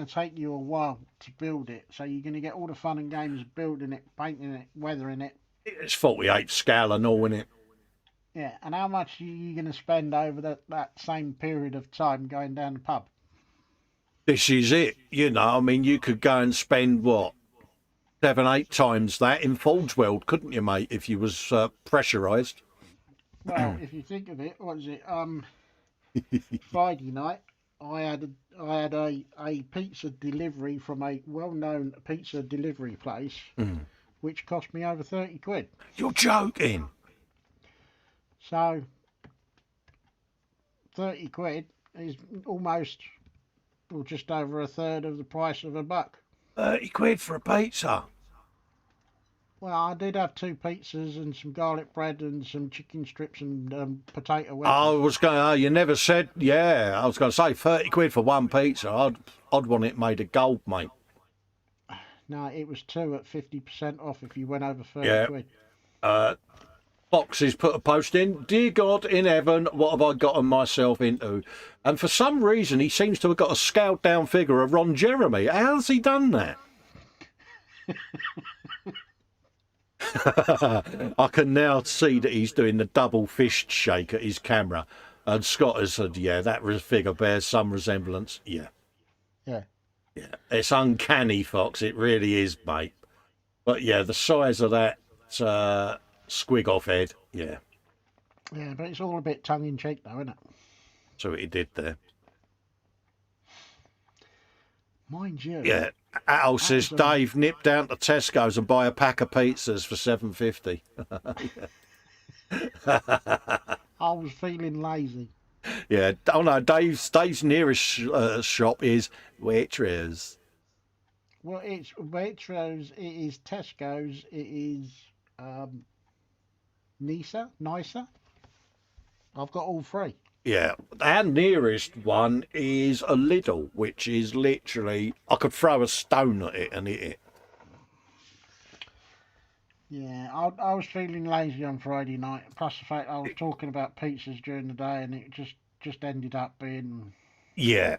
to take you a while to build it. So you're going to get all the fun and games of building it, painting it, weathering it. It's 48 scale and all, isn't it? Yeah, and how much are you going to spend over that same period of time going down the pub? This is it. You know, I mean, you could go and spend, what, 7, 8 times that in Forge World, couldn't you, mate, if you was pressurised? Well, if you think of it, what is it? Friday night, I had a pizza delivery from a well-known pizza delivery place, which cost me over 30 quid. You're joking. So 30 quid is almost, or just over a third of the price of a buck. 30 quid for a pizza. Well, I did have 2 pizzas and some garlic bread and some chicken strips and potato wedges. I was going. You never said. Yeah, I was going to say 30 quid for one pizza. I'd want it made of gold, mate. No, it was 2 at 50% off if you went over 30 quid. Boxes put a post in. Dear God in heaven, what have I gotten myself into? And for some reason, he seems to have got a scaled down figure of Ron Jeremy. How's he done that? I can now see that he's doing the double fist shake at his camera. And Scott has said, yeah, that figure bears some resemblance. Yeah. Yeah. Yeah. It's uncanny, Fox. It really is, mate. But yeah, the size of that squig off head. Yeah. Yeah, but it's all a bit tongue in cheek, though, isn't it? So what he did there. Mind you. Yeah. Al says, Dave, nip down to Tesco's and buy a pack of pizzas for $7.50. I was feeling lazy. Yeah. Oh no, Dave's nearest shop is Waitrose. Well, it's Waitrose, it is Tesco's, it is Nicer. I've got all 3. Yeah, our nearest one is a Lidl, which is literally, I could throw a stone at it and hit it. Yeah, I was feeling lazy on Friday night. Plus the fact I was talking about pizzas during the day, and it just ended up being. Yeah,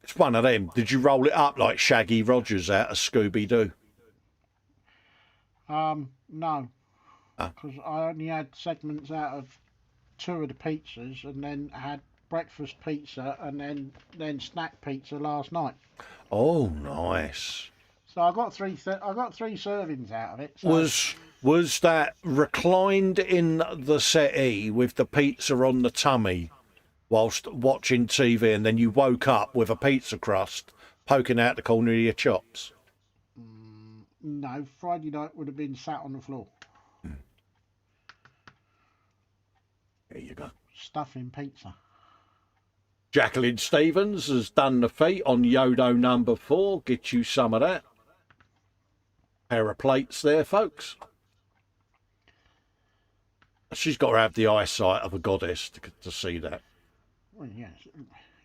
it's one of them. Did you roll it up like Shaggy Rogers out of Scooby Doo? No, because I only had segments out of 2 of the pizzas, and then had breakfast pizza and then snack pizza last night. Oh, nice. So I got 3 servings out of it. So. Was that reclined in the settee with the pizza on the tummy whilst watching TV, and then you woke up with a pizza crust poking out the corner of your chops? No, Friday night would have been sat on the floor. There you go. Stuffing pizza. Jacqueline Stevens has done the feat on Yodo number 4. Get you some of that. Pair of plates there, folks. She's got to have the eyesight of a goddess to see that. Well, yes.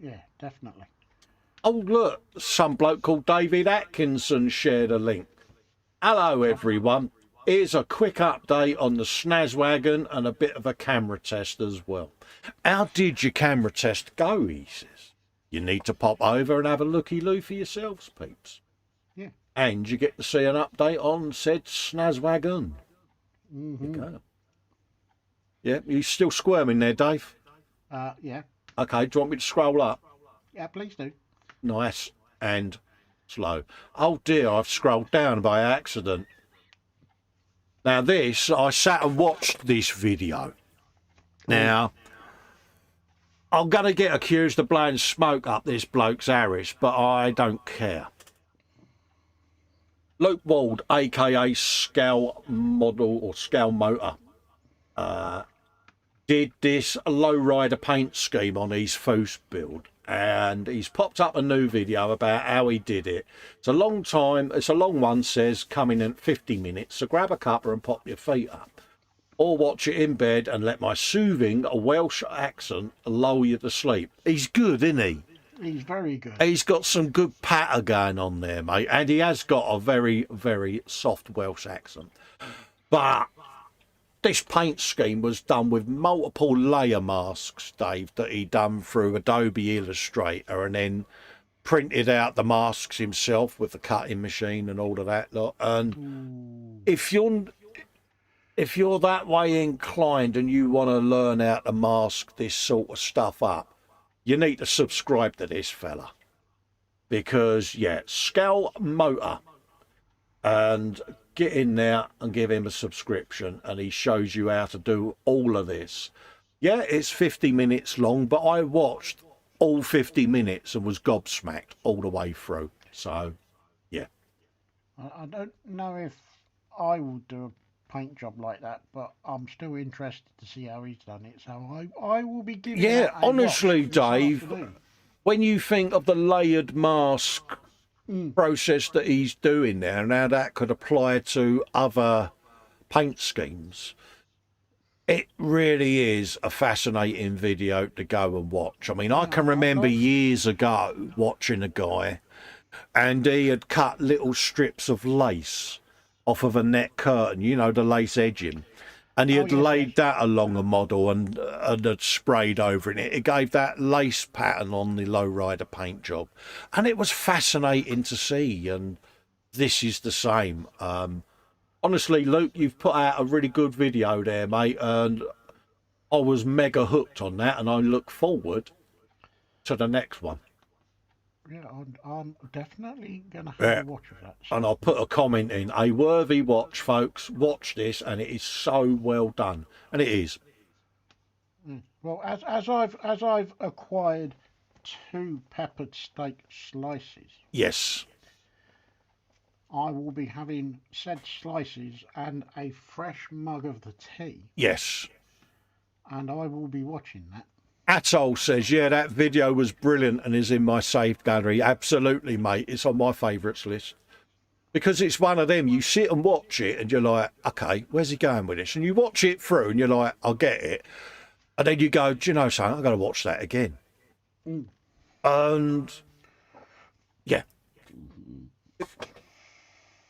Yeah, definitely. Oh, look. Some bloke called David Atkinson shared a link. Hello, everyone. Here's a quick update on the Snazwagon and a bit of a camera test as well. How did your camera test go, he says. You need to pop over and have a looky-loo for yourselves, peeps. Yeah. And you get to see an update on said Snazwagon. Mm-hmm. There you go. Yeah, you still squirming there, Dave? Yeah. Okay, do you want me to scroll up? Yeah, please do. Nice and slow. Oh dear, I've scrolled down by accident. Now this, I sat and watched this video. Now, I'm going to get accused of blowing smoke up this bloke's arse, but I don't care. Luke Wald, aka Scale Model or Scale Motor, did this lowrider paint scheme on his Foos build, and he's popped up a new video about how he did it. It's a long time, it's a long one, says coming in 50 minutes, so grab a cuppa and pop your feet up, or watch it in bed and let my soothing Welsh accent lull you to sleep. He's good, isn't he? He's very good. He's got some good patter going on there, mate, and he has got a very, very soft Welsh accent. But this paint scheme was done with multiple layer masks, Dave, that he done through Adobe Illustrator, and then printed out the masks himself with the cutting machine and all of that lot. And if you're that way inclined and you want to learn how to mask this sort of stuff up, you need to subscribe to this fella, because yeah, Scale Motor, and get in there and give him a subscription, and he shows you how to do all of this. Yeah, it's 50 minutes long, but I watched all 50 minutes and was gobsmacked all the way through. So yeah, I don't know if I will do a paint job like that, but I'm still interested to see how he's done it. So I will be giving yeah, that a honestly, watch this Dave, afternoon. when you think of the layered mask process that he's doing there and how that could apply to other paint schemes, it really is a fascinating video to go and watch. I mean, I can remember years ago watching a guy, and he had cut little strips of lace off of a net curtain, you know, the lace edging, and he had laid that along a model and had sprayed over it. It gave that lace pattern on the lowrider paint job, and it was fascinating to see. And this is the same. Honestly, Luke, you've put out a really good video there, mate, and I was mega hooked on that, and I look forward to the next one. Yeah, I'm definitely going to have a watch of that. And I'll put a comment in, a worthy watch, folks. Watch this, and it is so well done, and it is. Well, as I've acquired 2 peppered steak slices, Yes. I will be having said slices and a fresh mug of the tea, Yes. and I will be watching that. Atoll says, yeah, that video was brilliant and is in my saved gallery. Absolutely, mate. It's on my favourites list. Because it's one of them, you sit and watch it and you're like, okay, where's he going with this? And you watch it through and you're like, I'll get it. And then you go, do you know something? I've got to watch that again. And yeah.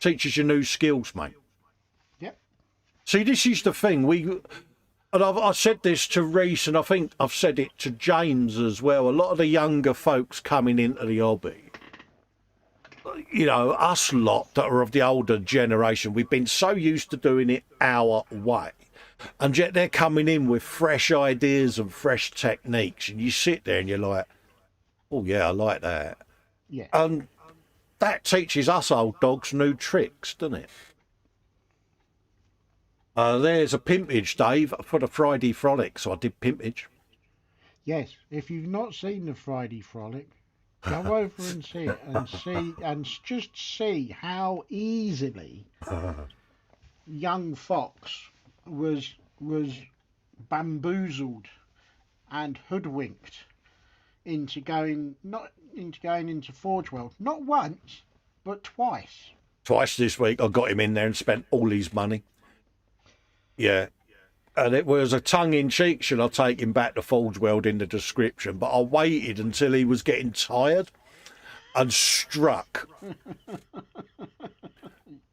Teaches you new skills, mate. Yep. See, this is the thing. And I said this to Reese, and I think I've said it to James as well. A lot of the younger folks coming into the hobby, you know, us lot that are of the older generation, we've been so used to doing it our way. And yet they're coming in with fresh ideas and fresh techniques. And you sit there and you're like, oh, yeah, I like that. Yeah. And that teaches us old dogs new tricks, doesn't it? There's a pimpage, Dave, for the Friday Frolic. So I did pimpage. Yes. If you've not seen the Friday Frolic, go over and see it, and just see how easily young Fox was bamboozled and hoodwinked into going into Forge World, not once but twice. Twice this week I got him in there and spent all his money. Yeah. And it was a tongue-in-cheek, should I take him back to Forge World in the description, but I waited until he was getting tired and struck.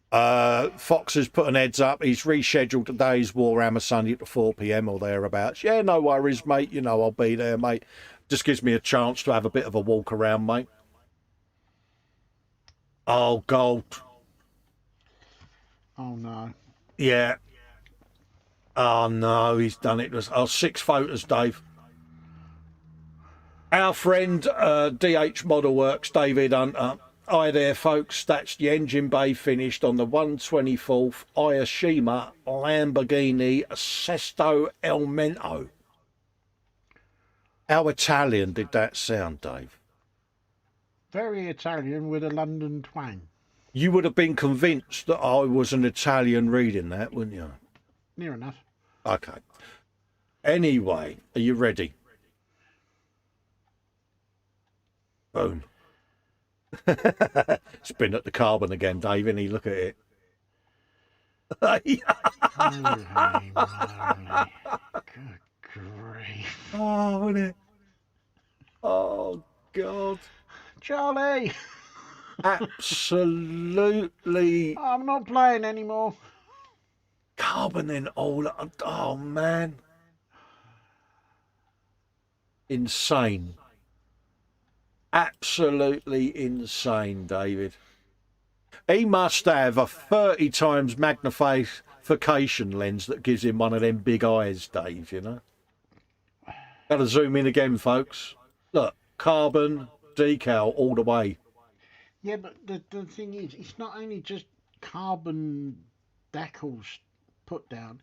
Fox has put an heads up. He's rescheduled today's Warhammer Sunday to 4 p.m. or thereabouts. Yeah, no worries, mate. You know I'll be there, mate. Just gives me a chance to have a bit of a walk around, mate. Oh, gold. Oh no. Yeah. Oh, no, he's done it. Oh, 6 photos, Dave. Our friend, DH Model Works, David Hunter. Hi there, folks. That's the engine bay finished on the 124th Ioshima Lamborghini Sesto Elemento. How Italian did that sound, Dave? Very Italian with a London twang. You would have been convinced that I was an Italian reading that, wouldn't you? Near enough. Okay. Anyway, are you ready? Boom. Spin at the carbon again, Dave, and look at it. Holy moly. Good grief. Oh, wouldn't it? Oh, God. Charlie! Absolutely I'm not playing anymore. carboning all. Oh, man. Insane. Absolutely insane, David. He must have a 30 times magnification lens that gives him one of them big eyes, Dave, you know. Gotta zoom in again, folks. Look, carbon, decal all the way. Yeah, but the thing is, it's not only just carbon decals put down,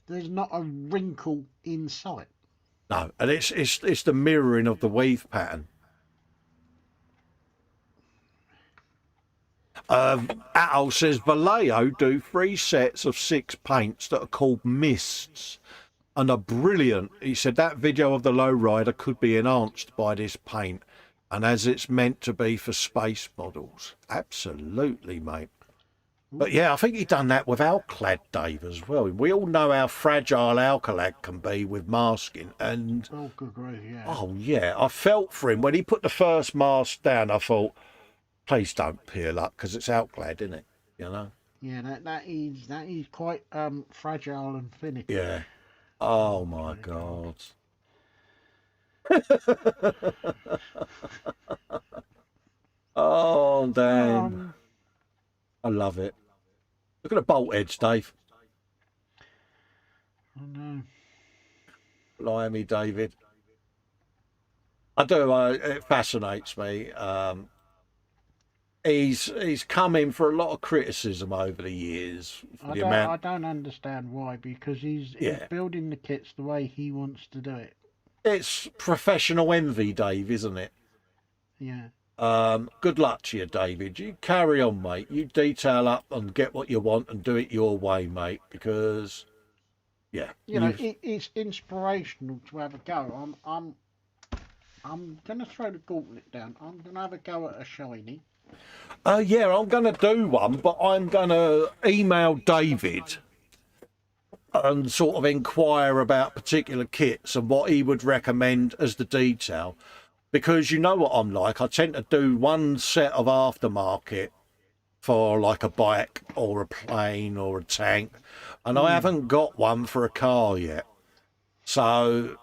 there's not a wrinkle in sight. No, and it's the mirroring of the weave pattern. Atol says Vallejo do 3 sets of 6 paints that are called mists and are brilliant. He said that video of the lowrider could be enhanced by this paint, and as it's meant to be for space models. Absolutely, mate. But yeah, I think he done that with Alclad, Dave, as well. We all know how fragile Alclad can be with masking, and Oh, good grief, yeah. oh yeah, I felt for him when he put the first mask down. I thought, please don't peel up, because it's Alclad, isn't it? You know. Yeah, that is quite fragile and finicky. Yeah. Oh my God. Oh damn! I love it. Look at the bolt edge, Dave. I know. Blimey, David. I do. It fascinates me. He's come in for a lot of criticism over the years. For the amount. I don't understand why, because he's building the kits the way he wants to do it. It's professional envy, Dave, isn't it? Yeah. Good luck to you, David. You carry on, mate. You detail up and get what you want and do it your way, mate. Because, yeah, you know, it's inspirational to have a go. I'm gonna throw the gauntlet down. I'm gonna have a go at a shiny. Yeah, I'm going to do one, but I'm going to email David and sort of inquire about particular kits and what he would recommend as the detail. Because you know what I'm like. I tend to do one set of aftermarket for like a bike or a plane or a tank, and I haven't got one for a car yet. So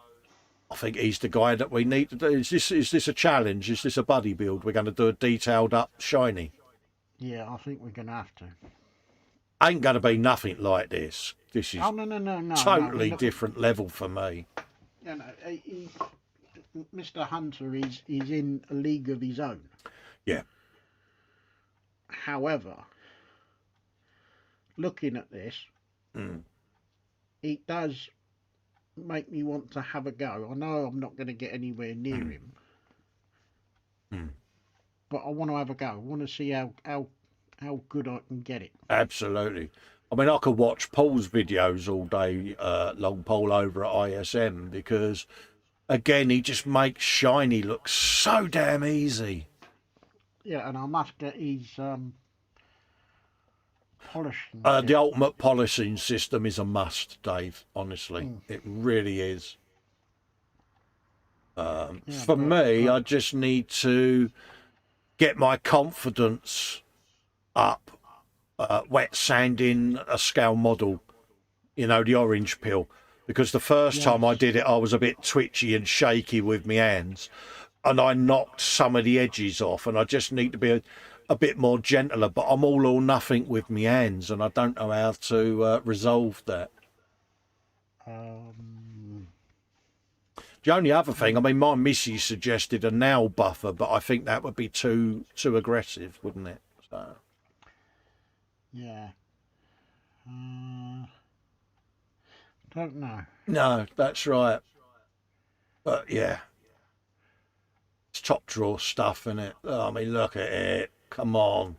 I think he's the guy that we need to do. Is this a challenge? Is this a buddy build? We're going to do a detailed up shiny. Yeah, I think we're gonna have to. Ain't going to be nothing like this. This is No. totally Look, different level for me. You know, Mr. Hunter is in a league of his own. Yeah. However, looking at this, it does make me want to have a go. I know I'm not going to get anywhere near him, but I want to have a go. I want to see how good I can get it. Absolutely. I mean, I could watch Paul's videos all day, Long Paul over at ISM, because, again, he just makes shiny look so damn easy. Yeah, and I must get his polishing. The ultimate polishing system is a must, Dave, honestly. It really is. For me, I just need to get my confidence up, wet sanding a scale model, you know, the orange peel, because the first time I did it, I was a bit twitchy and shaky with my hands, and I knocked some of the edges off, and I just need to be a bit more gentler, but I'm all or nothing with my hands, and I don't know how to resolve that. The only other thing, I mean, my missus suggested a nail buffer, but I think that would be too aggressive, wouldn't it? So. Yeah. Don't know. No, that's right. But yeah, it's top drawer stuff, isn't it? Oh, I mean, look at it. Come on.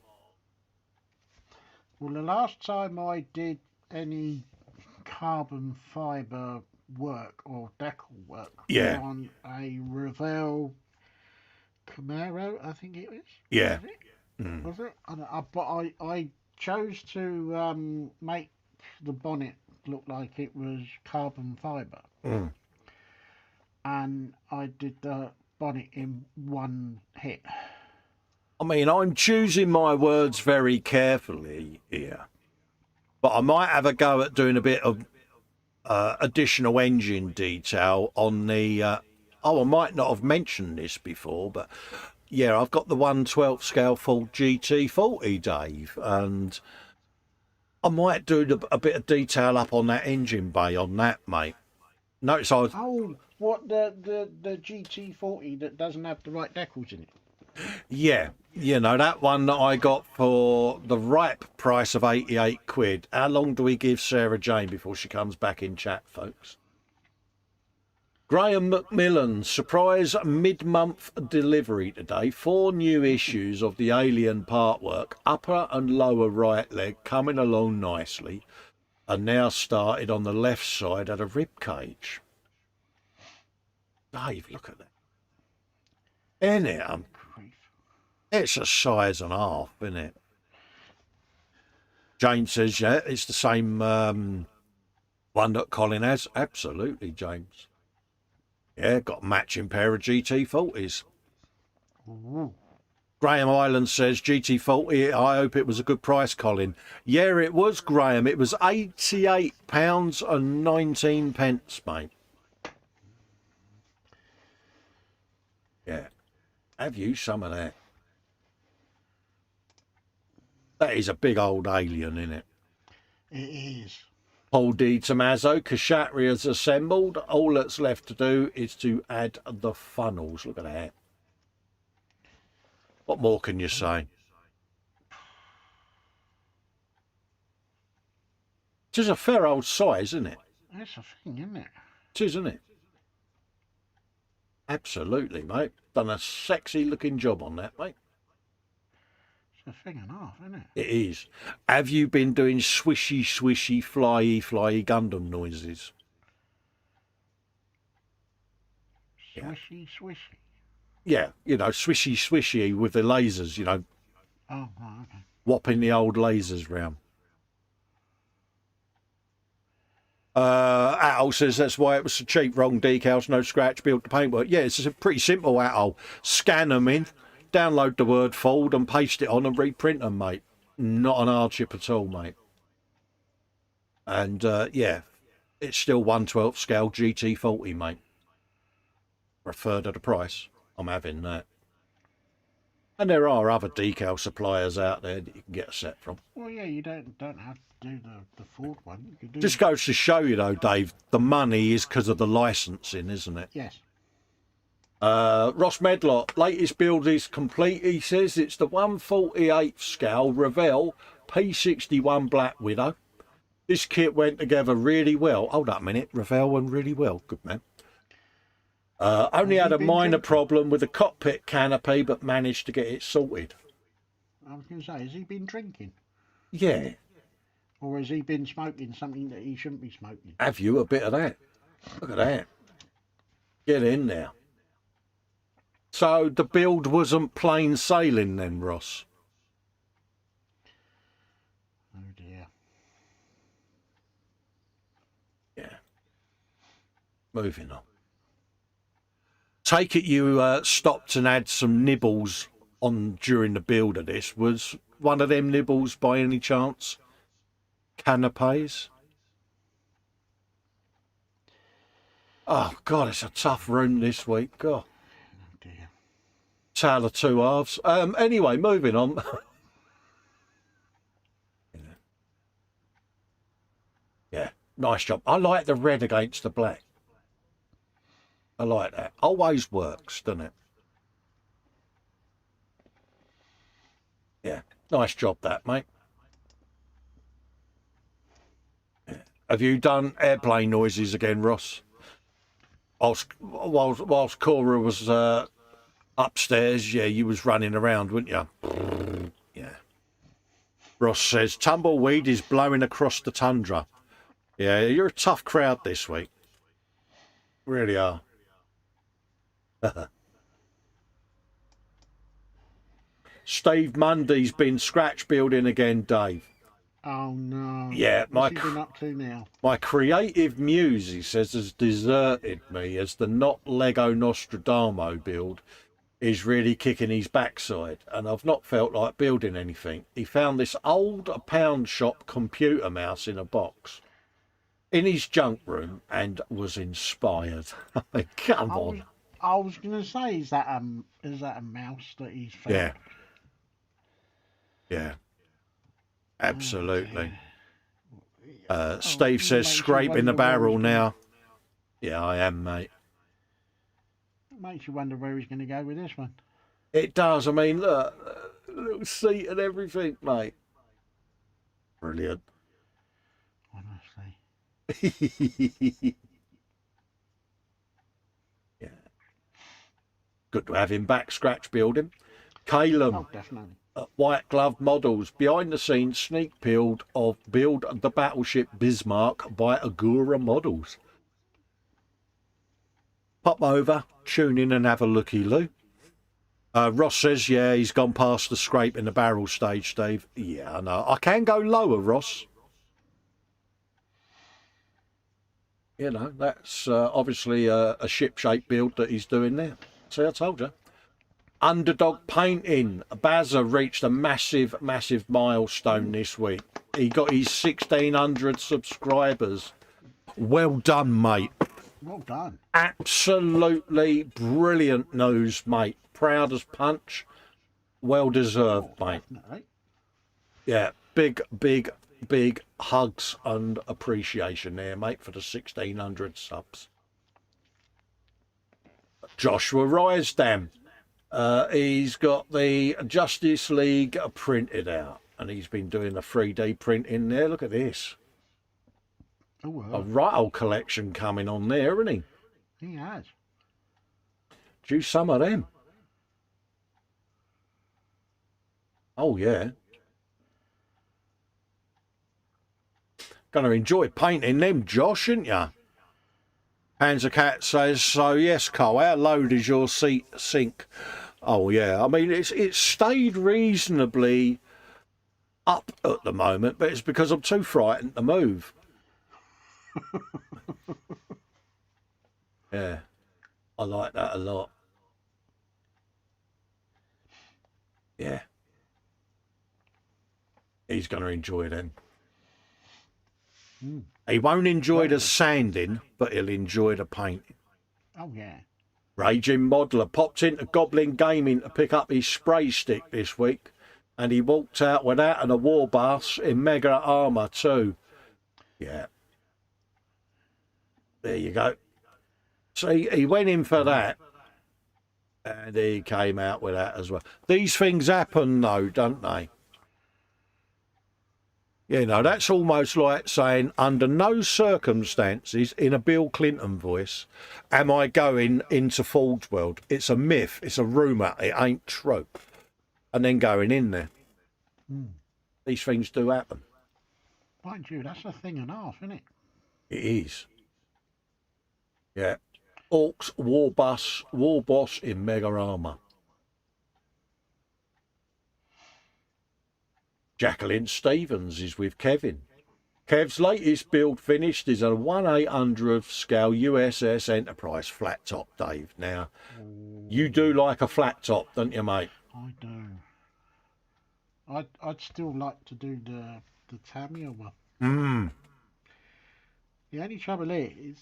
Well, the last time I did any carbon fibre work or decal work Yeah. was on a Revell Camaro, I think it was. Yeah. Was it? Was it? But I chose to make the bonnet look like it was carbon fibre. And I did the bonnet in one hit. I mean, I'm choosing my words very carefully here, but I might have a go at doing a bit of additional engine detail on the. I might not have mentioned this before, but yeah, I've got the 1/12 scale Ford GT40, Dave, and I might do a bit of detail up on that engine bay on that, mate. Notice I was. Oh, what the GT40 that doesn't have the right decals in it? Yeah, you know, that one that I got for the ripe price of 88 quid. How long do we give Sarah Jane before she comes back in chat, folks? Graham Macmillan, surprise mid-month delivery today. 4 new issues of the Alien partwork, upper and lower right leg coming along nicely, and now started on the left side at a rib cage. Dave, look at that. Isn't it? It's a size and a half, isn't it? Jane says, yeah, it's the same one that Colin has. Absolutely, James. Yeah, got a matching pair of GT40s. Ooh. Graham Island says, GT40, I hope it was a good price, Colin. Yeah, it was, Graham. It was £88.19, mate. Yeah. Have you some of that? That is a big old alien, isn't it? It is. Paul D. Tommaso, Kashatri has assembled. All that's left to do is to add the funnels. Look at that. What more can you say? It is a fair old size, isn't it? That's a thing, isn't it? It is, isn't it? Absolutely, mate. Done a sexy looking job on that, mate. It's a thing and a half, isn't it? It is. Have you been doing swishy, swishy, flyy, flyy Gundam noises? Swishy, swishy. Yeah, you know, swishy, swishy with the lasers, you know, Oh, right, okay. whopping the old lasers round. Atol says that's why it was so cheap. Wrong decals, no scratch, built the paintwork. Yeah, it's pretty simple, Atol. Scan them in, download the word fold and paste it on and reprint them, mate. Not an hardship at all, mate. And yeah, it's still 1/12 scale GT40, mate. For a third of the price, I'm having that. And there are other decal suppliers out there that you can get a set from. Well, yeah, you don't have to do the Ford one. You can do. Just goes to show you, though, Dave, the money is because of the licensing, isn't it? Yes. Ross Medlock, latest build is complete, he says. It's the 1/48 scale Revell P61 Black Widow. This kit went together really well. Hold up a minute. Revell went really well. Good man. Only had a minor problem with the cockpit canopy, but managed to get it sorted. I was going to say, has he been drinking? Yeah. Or has he been smoking something that he shouldn't be smoking? Have you a bit of that? Look at that. Get in there. So the build wasn't plain sailing then, Ross? Oh dear. Yeah. Moving on. Take it you stopped and had some nibbles on during the build of this. Was one of them nibbles by any chance canapes? Oh, God, it's a tough room this week. God. Oh dear. Tale of two halves. Anyway, moving on. Yeah, nice job. I like the red against the black. I like that. Always works, doesn't it? Yeah, nice job that, mate. Yeah. Have you done airplane noises again, Ross? Whilst Cora was upstairs, yeah, you was running around, weren't you? Yeah. Ross says, tumbleweed is blowing across the tundra. Yeah, you're a tough crowd this week. Really are. Steve Mundy's been scratch building again, Dave. Oh no. Yeah, What's he been up to now? my creative muse, he says, has deserted me as the not Lego Nostradamus build is really kicking his backside, and I've not felt like building anything. He found this old pound shop computer mouse in a box in his junk room and was inspired. Come on. I was gonna say, is that a mouse that he's found? Yeah. Yeah. Absolutely. Steve says, scraping the barrel now. Yeah, I am, mate. Makes you wonder where he's going to go with this one. It does. I mean, look, little seat and everything, mate. Brilliant. Honestly. Yeah. Good to have him back, scratch building. Calum. Oh, definitely. White Glove Models, behind the scenes sneak peeled of Build the Battleship Bismarck by Agura Models. Pop over, tune in and have a looky-loo. Ross says, yeah, he's gone past the scrape in the barrel stage, Dave. Yeah, I know. I can go lower, Ross. You know, that's obviously a ship-shaped build that he's doing there. See, I told you. Underdog Painting. Bazza reached a massive, massive milestone this week. He got his 1,600 subscribers. Well done, mate. Well done. Absolutely brilliant news, mate. Proud as punch. Well deserved, mate. Definitely. Yeah, big hugs and appreciation there, mate, for the 1,600 subs. Joshua Rysdam. He's got the Justice League printed out, and he's been doing the 3D printing there. Look at this. Oh, wow. A right old collection coming on there, isn't he? He has. Do some of them. Oh, yeah. Going to enjoy painting them, Josh, aren't you? Hands a Cat says, so yes, Cole, how low does your seat sink? Oh, yeah. I mean, it's stayed reasonably up at the moment, but it's because I'm too frightened to move. Yeah. I like that a lot. Yeah. He's going to enjoy them. He won't enjoy the sanding, but he'll enjoy the painting. Oh, yeah. Raging Modeler popped into Goblin Gaming to pick up his spray stick this week, and he walked out with that and a war bass in mega armour too. Yeah. There you go. So he went in for that, and he came out with that as well. These things happen, though, don't they? You know, that's almost like saying, under no circumstances, in a Bill Clinton voice, am I going into Forge World. It's a myth. It's a rumour. It ain't true. And then going in there. These things do happen. Mind you, that's a thing and a half, isn't it? It is. Yeah. Orcs war boss in mega armour. Jacqueline Stevens is with Kevin. Kev's latest build finished is a 1/800th scale USS Enterprise flat top, Dave. Now, you do like a flat top, don't you, mate? I do. I'd still like to do the Tamiya one. The only trouble is,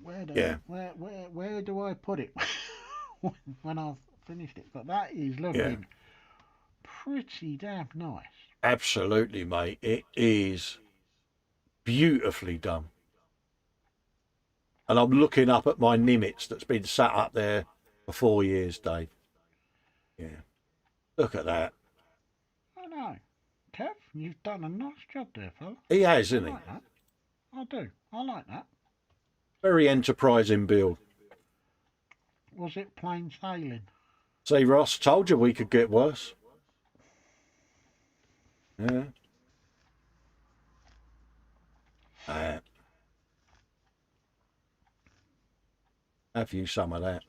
where do I put it when I've finished it? But that is looking pretty damn nice. Absolutely, mate. It is beautifully done. And I'm looking up at my Nimitz that's been sat up there for 4 years, Dave. Yeah. Look at that. I know. Kev, you've done a nice job there, fella. He has, I hasn't he? like that. I do. I like that. Very enterprising build. Was it plain sailing? See, Ross, told you we could get worse. Yeah. Have you some of that?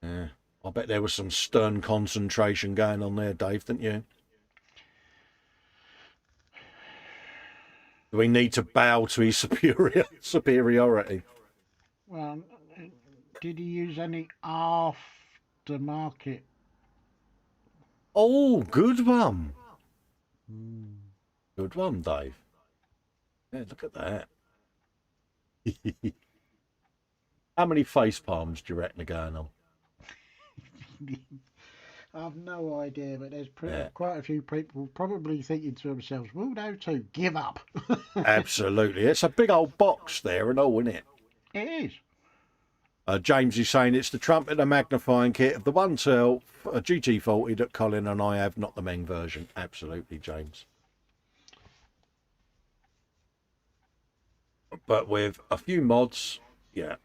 Yeah. I bet there was some stern concentration going on there, Dave, didn't you? Do we need to bow to his superiority? Well, did he use any aftermarket? Oh, good one. Good one, Dave. Yeah, look at that. How many face palms do you reckon are going on? I've no idea, but there's Yeah. quite a few people probably thinking to themselves, "Will those two give up?" Absolutely. It's a big old box there and all, isn't it? It is. James is saying it's the trumpet and magnifying kit of the 112 GT40 that Colin and I have, not the Meng version. Absolutely, James. But with a few mods, yeah.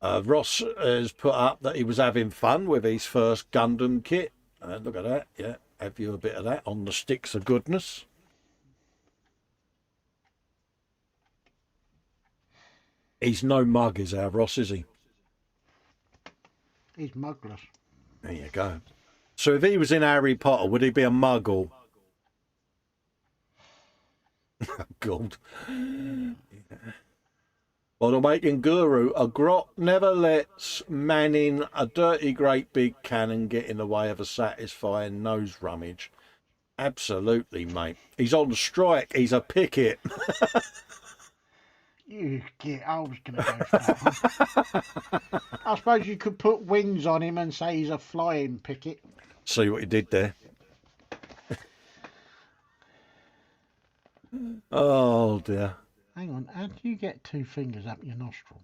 Ross has put up that he was having fun with his first Gundam kit. Look at that, yeah. Have you a bit of that on the sticks of goodness? He's no mug, is our Ross, is he? He's mugless. There you go. So if he was in Harry Potter, would he be a muggle? God. Yeah. Well, the making guru, a grot never lets manning a dirty great big cannon get in the way of a satisfying nose rummage. Absolutely, mate. He's on strike. He's a picket. You get. I was going to go for that one. I suppose you could put wings on him and say he's a flying picket. See what he did there. Oh dear. Hang on, how do you get two fingers up your nostril?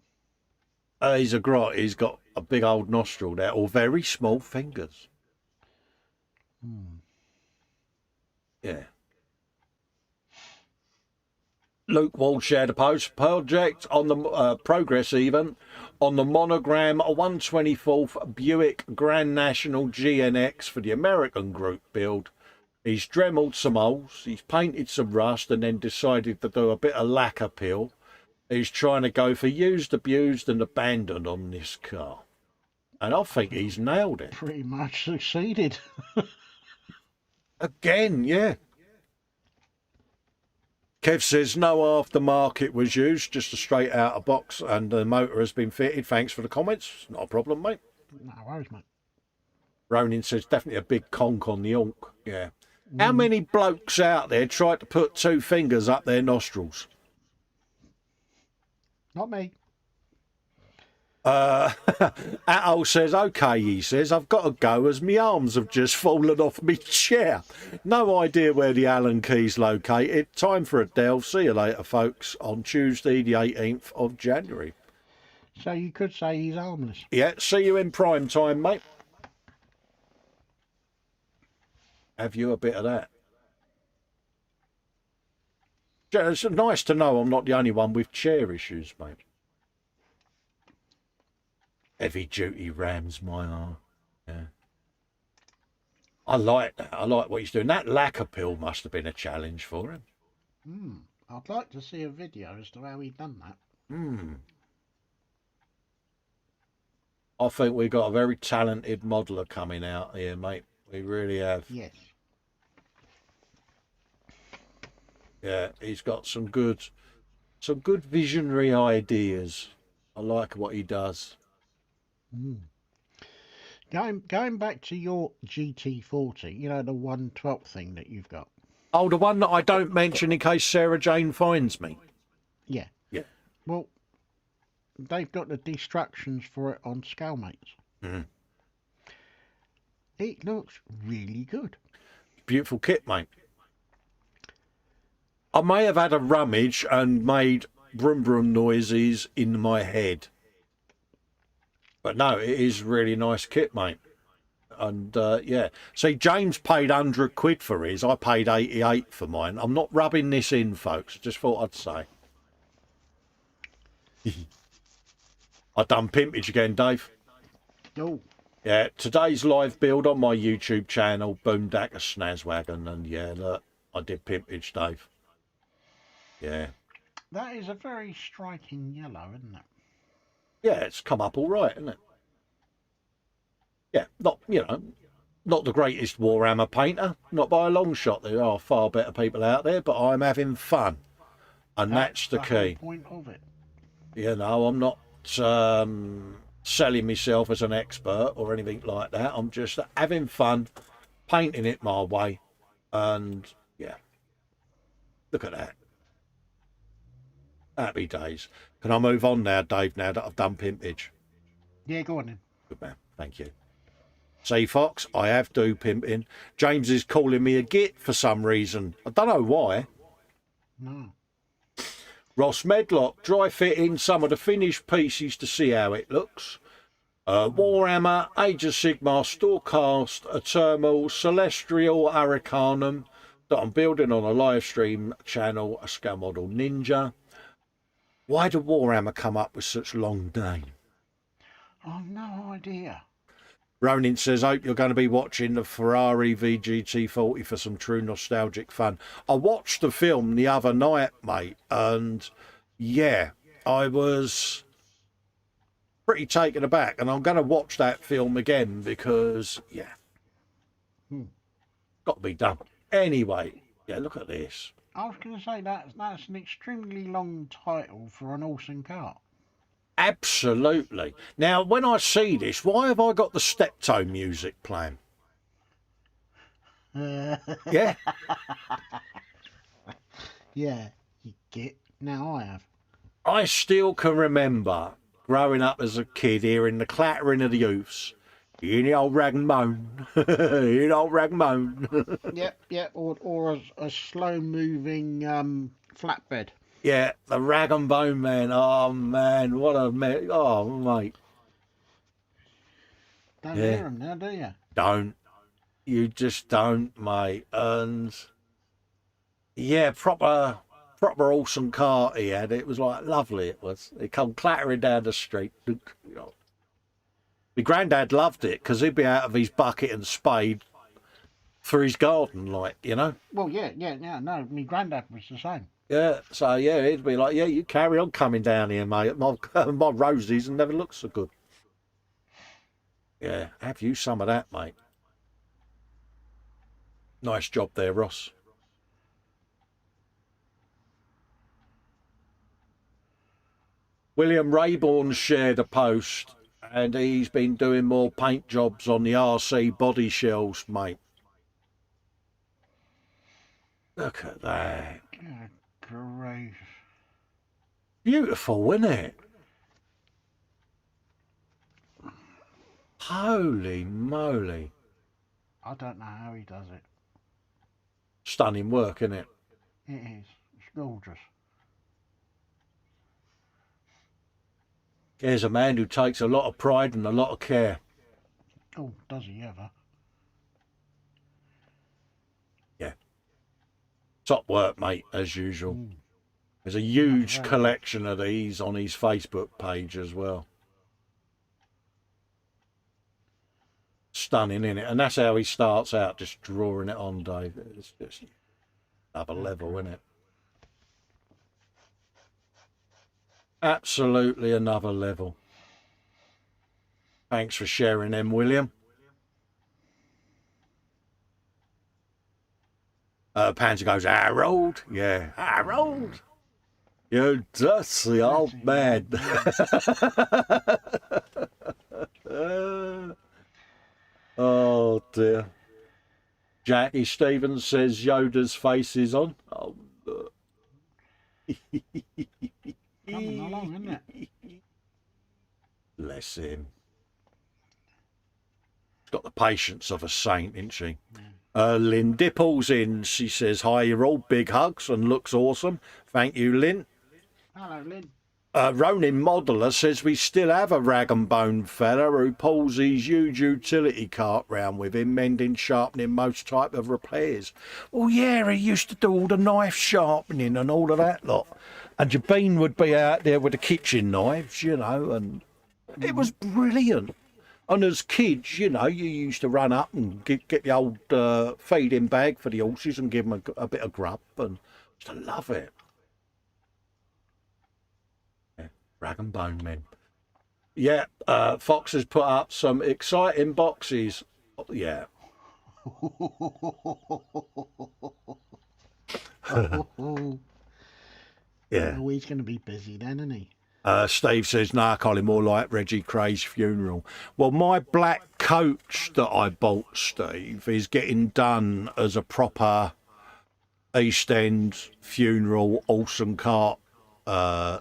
He's a grot. He's got a big old nostril there, or very small fingers. Yeah. Luke Wall shared a post project on the progress even on the monogram 124th Buick Grand National GNX for the American group build. He's dremeled some holes, he's painted some rust and then decided to do a bit of lacquer peel. He's trying to go for used, abused and abandoned on this car. And I think he's nailed it. Pretty much succeeded. Again, yeah. Kev says no aftermarket was used, just a straight out of box, and the motor has been fitted. Thanks for the comments. Not a problem, mate. No worries, mate. Ronin says definitely a big conk on the honk. Yeah. How many blokes out there tried to put two fingers up their nostrils? Not me. Atol says, okay, he says, I've got to go as my arms have just fallen off me chair. No idea where the Allen key's located. Time for a delve. See you later, folks, on Tuesday, the 18th of January. So you could say he's harmless. Yeah, see you in prime time, mate. Have you a bit of that? It's nice to know I'm not the only one with chair issues, mate. Heavy duty rams, my arm. Yeah. I like that. I like what he's doing. That lacquer peel must have been a challenge for him. I'd like to see a video as to how he done that. I think we've got a very talented modeller coming out here, mate. We really have. Yes. Yeah, he's got some good visionary ideas. I like what he does. Going back to your GT40, you know, the 112 thing that you've got. Oh, the one that I don't mention in case Sarah Jane finds me. Yeah. Yeah. Well, they've got the destructions for it on Scalemates. It looks really good. Beautiful kit, mate. I may have had a rummage and made brum brum noises in my head. But no, it is really nice kit, mate. And yeah, see, James paid 100 quid for his. I paid 88 for mine. I'm not rubbing this in, folks. Just thought I'd say. I done pimpage again, Dave. Oh. Yeah, today's live build on my YouTube channel, Boondacker Snazwagon, and yeah, look, I did pimpage, Dave. Yeah. That is a very striking yellow, isn't it? Yeah, it's come up all right, isn't it? Yeah, not, you know, not the greatest Warhammer painter, not by a long shot. There are far better people out there, but I'm having fun, and that's the key. Whole point of it. You know, I'm not selling myself as an expert or anything like that. I'm just having fun, painting it my way, and yeah, look at that. Happy days. Can I move on now, Dave, now that I've done pimpage? Yeah, go on then. Good man, thank you. See, Fox, I have do pimping. James is calling me a git for some reason. I don't know why. No. Ross Medlock, dry fitting some of the finished pieces to see how it looks. Warhammer, Age of Sigmar, Storecast, Eternal, Celestial Hurricanum that I'm building on a live stream channel, a scale model Ninja. Why did Warhammer come up with such a long name? I've no idea. Ronin says, hope you're going to be watching the Ferrari VGT40 for some true nostalgic fun. I watched the film the other night, mate, and yeah, I was pretty taken aback, and I'm going to watch that film again because, yeah, got to be done. Anyway, yeah, look at this. I was going to say that's an extremely long title for an awesome car. Absolutely. Now, when I see this, why have I got the steptoe music playing? Yeah. Yeah, you get. Now I have. I still can remember growing up as a kid hearing the clattering of the hoofs. In the old rag and moan. In the old rag and moan. Yep, or a slow moving flatbed. Yeah, the rag and bone man. Oh man, what a man. Oh mate. Don't hear them now, do you? Don't. You just don't, mate. And yeah, proper awesome car he had. It was like lovely. It was. It come clattering down the street. You know. My granddad loved it because he'd be out of his bucket and spade through his garden, like, you know. Well, yeah. No, my granddad was the same. Yeah, so yeah, he'd be like, yeah, you carry on coming down here, mate. My rosies never look so good. Yeah, have you some of that, mate. Nice job there, Ross. William Rayborn shared a post, and he's been doing more paint jobs on the RC body shells, mate. Look at that. Good grief. Beautiful, isn't it? Holy moly. I don't know how he does it. Stunning work, isn't it? It is. It's gorgeous. Here's a man who takes a lot of pride and a lot of care. Oh, does he ever? Yeah. Top work, mate, as usual. There's a huge collection of these on his Facebook page as well. Stunning, isn't it? And that's how he starts out, just drawing it on, Dave. It's just another level, isn't it? Absolutely another level. Thanks for sharing them, William. Panzer goes, Harold. Yeah, Harold. You dirty old man. Oh dear. Jackie Stevens says Yoda's face is on. Oh, look. Coming along, isn't it? Bless him. She's got the patience of a saint, isn't she? Lynn Dipple's in. She says, hi, you're all big hugs and looks awesome. Thank you, Lynn. Hello, Lynn. Ronin Modeler says we still have a rag and bone fella who pulls his huge utility cart round with him, mending, sharpening most type of repairs. Well, yeah, he used to do all the knife sharpening and all of that lot. And Jabeen would be out there with the kitchen knives, you know, and it was brilliant. And as kids, you know, you used to run up and get the old feeding bag for the horses and give them a bit of grub, and used to love it. Yeah, rag and bone men. Yeah, Fox has put up some exciting boxes. Yeah. Yeah. Oh, he's going to be busy then, isn't he? Steve says, nah, Colin, more like Reggie Cray's funeral. Well, my black coach that I bought, Steve, is getting done as a proper East End funeral, Olsen cart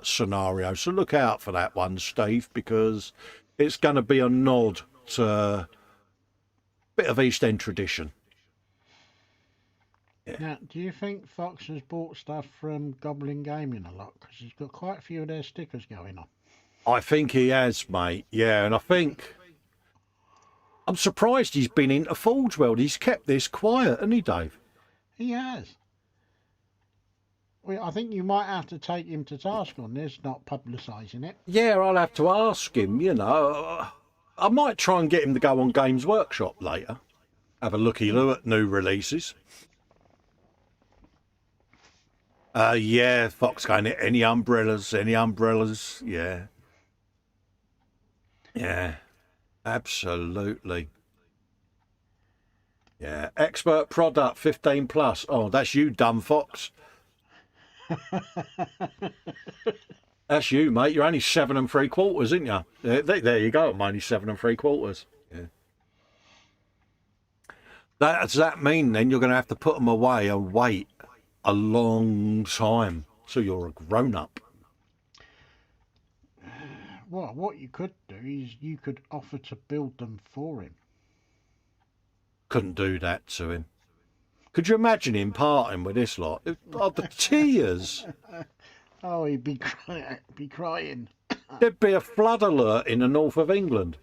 scenario. So look out for that one, Steve, because it's going to be a nod to a bit of East End tradition. Yeah. Now, do you think Fox has bought stuff from Goblin Gaming a lot? Because he's got quite a few of their stickers going on. I think he has, mate. Yeah, and I think I'm surprised he's been into Forge World. He's kept this quiet, hasn't he, Dave? He has. Well, I think you might have to take him to task on this, not publicising it. Yeah, I'll have to ask him, you know. I might try and get him to go on Games Workshop later. Have a looky-loo at new releases. Yeah, Fox going, any umbrellas, yeah. Yeah, absolutely. Yeah, expert product, 15 plus. Oh, that's you, dumb Fox. That's you, mate. You're only 7 3/4, aren't you? There you go. I'm only 7 3/4. Yeah. Does that mean then you're going to have to put them away and wait a long time so you're a grown up? Well, what you could do is you could offer to build them for him. Couldn't do that to him. Could you imagine him parting with this lot? Oh, the tears. Oh, he'd be crying. There'd be a flood alert in the north of England.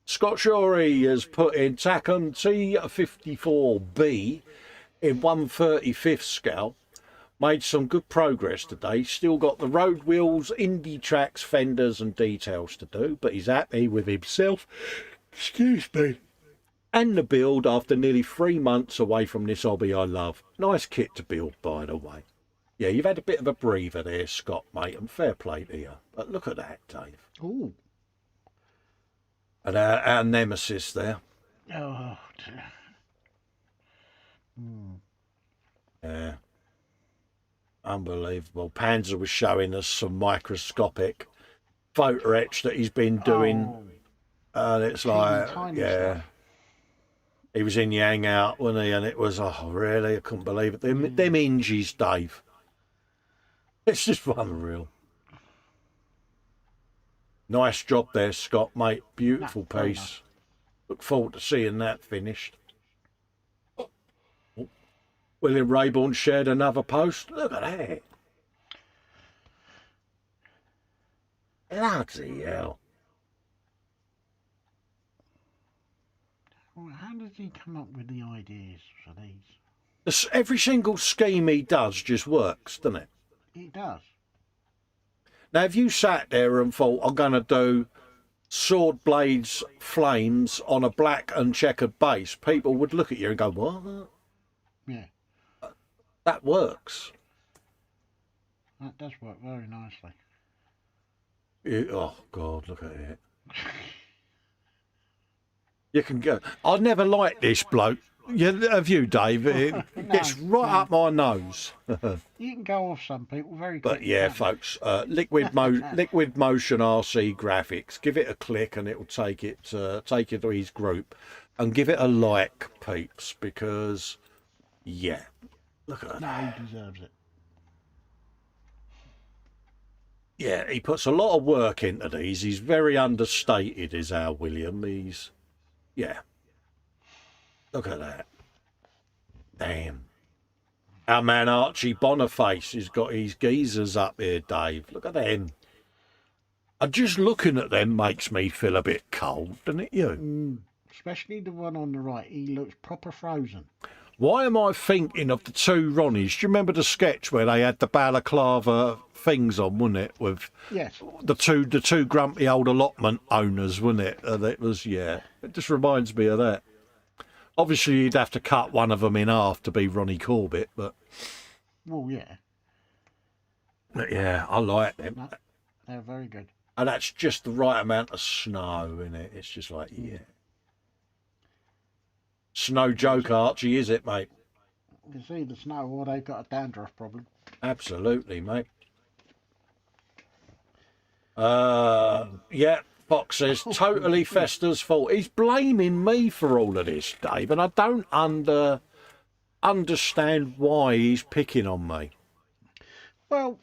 Scott Shorey has put in Tackham T54B in 1/35 scale. Made some good progress today. Still got the road wheels, indie tracks, fenders and details to do, but he's happy with himself. Excuse me. And the build after nearly 3 months away from this hobby I love. Nice kit to build, by the way. Yeah, you've had a bit of a breather there, Scott, mate, and fair play to you. But look at that, Dave. Ooh. And our nemesis there. Oh, dear. Yeah. Unbelievable. Panzer was showing us some microscopic photo etch that he's been doing. And it's like, tiny yeah. stuff. He was in the hangout, wasn't he? And it was, oh, really? I couldn't believe it. Them inges, Dave. It's just unreal. Nice job there, Scott, mate. Beautiful piece. Nice. Look forward to seeing that finished. William Rayborn shared another post. Look at that. Bloody hell. Well, how does he come up with the ideas for these? Every single scheme he does just works, doesn't it? It does. Now, if you sat there and thought, I'm going to do sword blades, flames on a black and checkered base, people would look at you and go, what? Yeah, That works. that does work very nicely. Oh, God, look at it. You can go. I never liked this bloke. Yeah, have you, Dave? It gets right up my nose. You can go off some people very quickly. But yeah, folks, Liquid Motion RC Graphics. Give it a click, and it will take it to his group, and give it a like, peeps, because yeah, look at that. No, he deserves it. Yeah, he puts a lot of work into these. He's very understated, is our William. Yeah. Look at that. Damn. Our man Archie Boniface has got his geezers up here, Dave. Look at them. And just looking at them makes me feel a bit cold, doesn't it, you? Especially the one on the right. He looks proper frozen. Why am I thinking of the two Ronnies? Do you remember the sketch where they had the balaclava things on, wasn't it? With Yes. the two grumpy old allotment owners, wasn't it? And it was, yeah. It just reminds me of that. Obviously, you'd have to cut one of them in half to be Ronnie Corbett, but Well, yeah. yeah, I like them. No, they're very good. And that's just the right amount of snow in it. It's just like, yeah. Snow joke, Archie, is it, mate? You see the snow, or they've got a dandruff problem. Absolutely, mate. Yeah, Fox says, totally Festa's fault. He's blaming me for all of this, Dave, and I don't understand why he's picking on me. Well,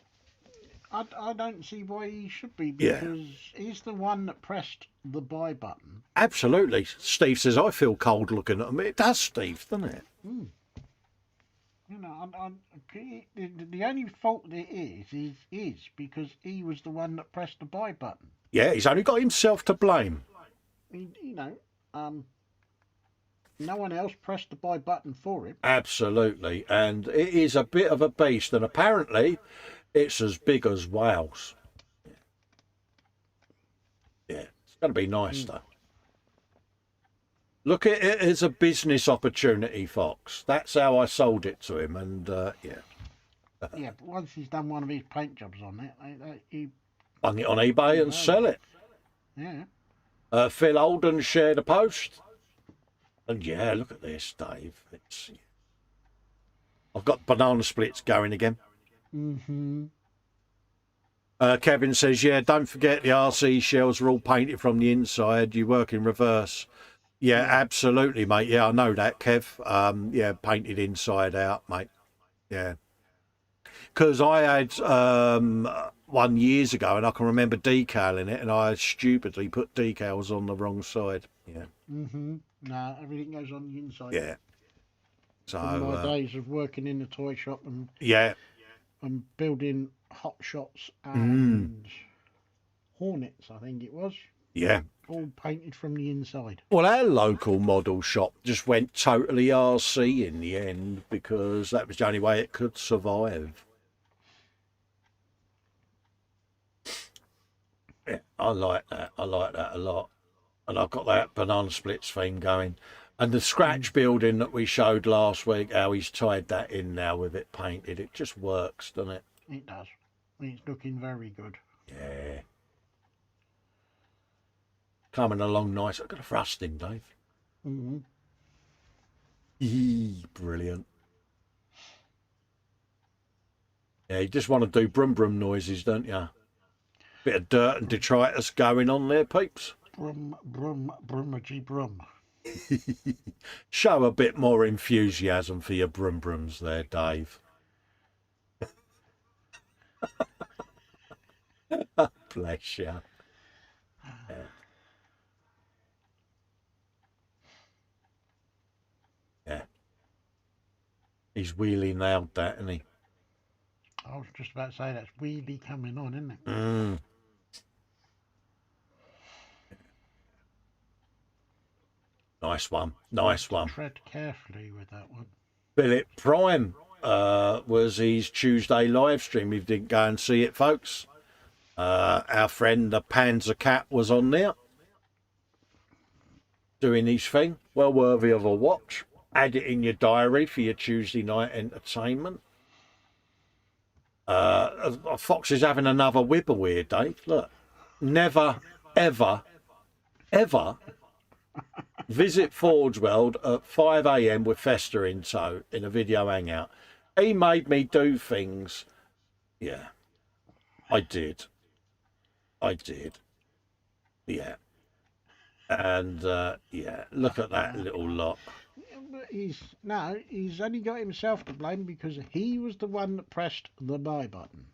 I don't see why he should be, because he's the one that pressed the buy button. Absolutely. Steve says, I feel cold looking at him. It does, Steve, doesn't it? Mm. You know, the only fault it is because he was the one that pressed the buy button. Yeah, he's only got himself to blame. No one else pressed the buy button for him. Absolutely. And it is a bit of a beast, and apparently it's as big as Wales. Yeah, it's going to be nice, though. Look at it as a business opportunity, Fox. That's how I sold it to him, and yeah. Yeah, but once he's done one of his paint jobs on it, he Bung it on eBay and sell it. Yeah. Phil Holden shared a post. And yeah, look at this, Dave. I've got banana splits going again. Mm-hmm. Kevin says, yeah, don't forget the RC shells are all painted from the inside. You work in reverse. Yeah, absolutely, mate. Yeah, I know that, Kev. Yeah, painted inside out, mate. Yeah. Because I had one years ago, and I can remember decaling it, and I stupidly put decals on the wrong side. Yeah. Mm-hmm. No, everything goes on the inside. Yeah. So From my days of working in the toy shop and building hot shots and Hornets, I think it was. Yeah. All painted from the inside. Well, our local model shop just went totally RC in the end because that was the only way it could survive. Yeah, I like that. I like that a lot. And I've got that banana splits theme going. And the scratch building that we showed last week, how he's tied that in now with it painted, it just works, doesn't it? It does. It's looking very good. Yeah. Coming along nice. I've got a thrust in, Dave. Mm-hmm. Brilliant. Yeah, you just want to do brum brum noises, don't you? Bit of dirt and detritus going on there, peeps. Brum, brum, brummagee brum. Show a bit more enthusiasm for your brum brums there, Dave. Bless you. Yeah. Yeah. He's wheelie nailed that, isn't he? I was just about to say that's wheelie coming on, isn't it? Mm. Nice one. Nice one. Tread carefully with that one. Philip Prime was his Tuesday live stream. If you didn't go and see it, folks, our friend the Panzer Cat was on there doing his thing. Well worthy of a watch. Add it in your diary for your Tuesday night entertainment. Fox is having another whippoorwill, Dave. Look, never, ever, ever visit Forge World at 5 a.m. with Festa in tow in a video hangout. He made me do things. Yeah, I did. Yeah. And, yeah, look at that little lot. But he's only got himself to blame because he was the one that pressed the buy button.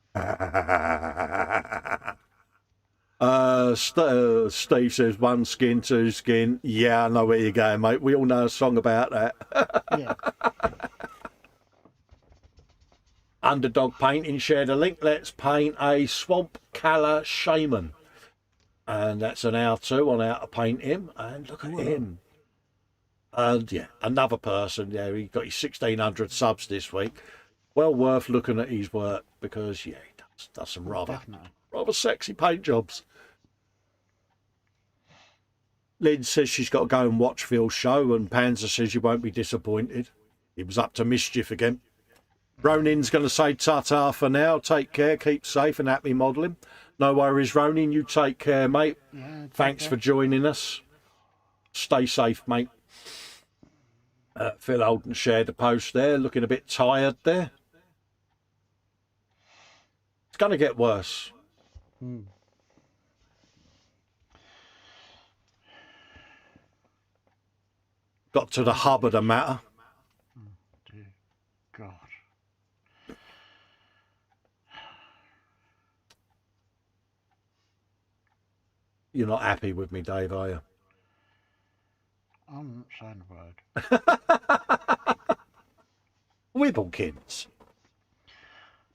Steve says one skin, two skin. Yeah, I know where you're going, mate. We all know a song about that. Yeah. Underdog Painting shared a link. Let's paint a Swamp Colour Shaman. And that's an how-to on how to paint him. And look at him. And yeah, another person. Yeah, he got his 1,600 subs this week. Well worth looking at his work because, yeah, he does Does some rather Definitely. sexy paint jobs. Lynn says she's got to go and watch Phil's show, and Panzer says you won't be disappointed. He was up to mischief again. Ronin's going to say ta-ta for now. Take care, keep safe and happy modelling. No worries, Ronin. You take care, mate. Yeah, Thanks for joining us. Stay safe, mate. Phil Holden shared a post there, looking a bit tired there. It's going to get worse. Got to the hub of the matter. Dear God. You're not happy with me, Dave, are you? I'm not saying a word. Wibblekins.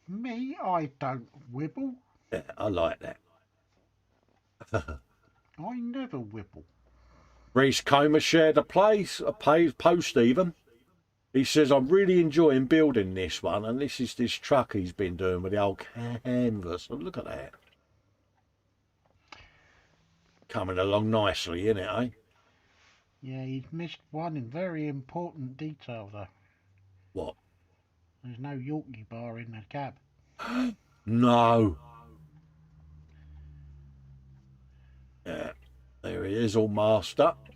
Me, I don't wibble. Yeah, I like that. I never wibble. Reese Comer shared a post even. He says, I'm really enjoying building this one, and this is this truck he's been doing with the old canvas. Oh, look at that. Coming along nicely, isn't it, eh? Yeah, he's missed one very important detail though. What? There's no Yorkie bar in the cab. No. Yeah, there he is, all masked up.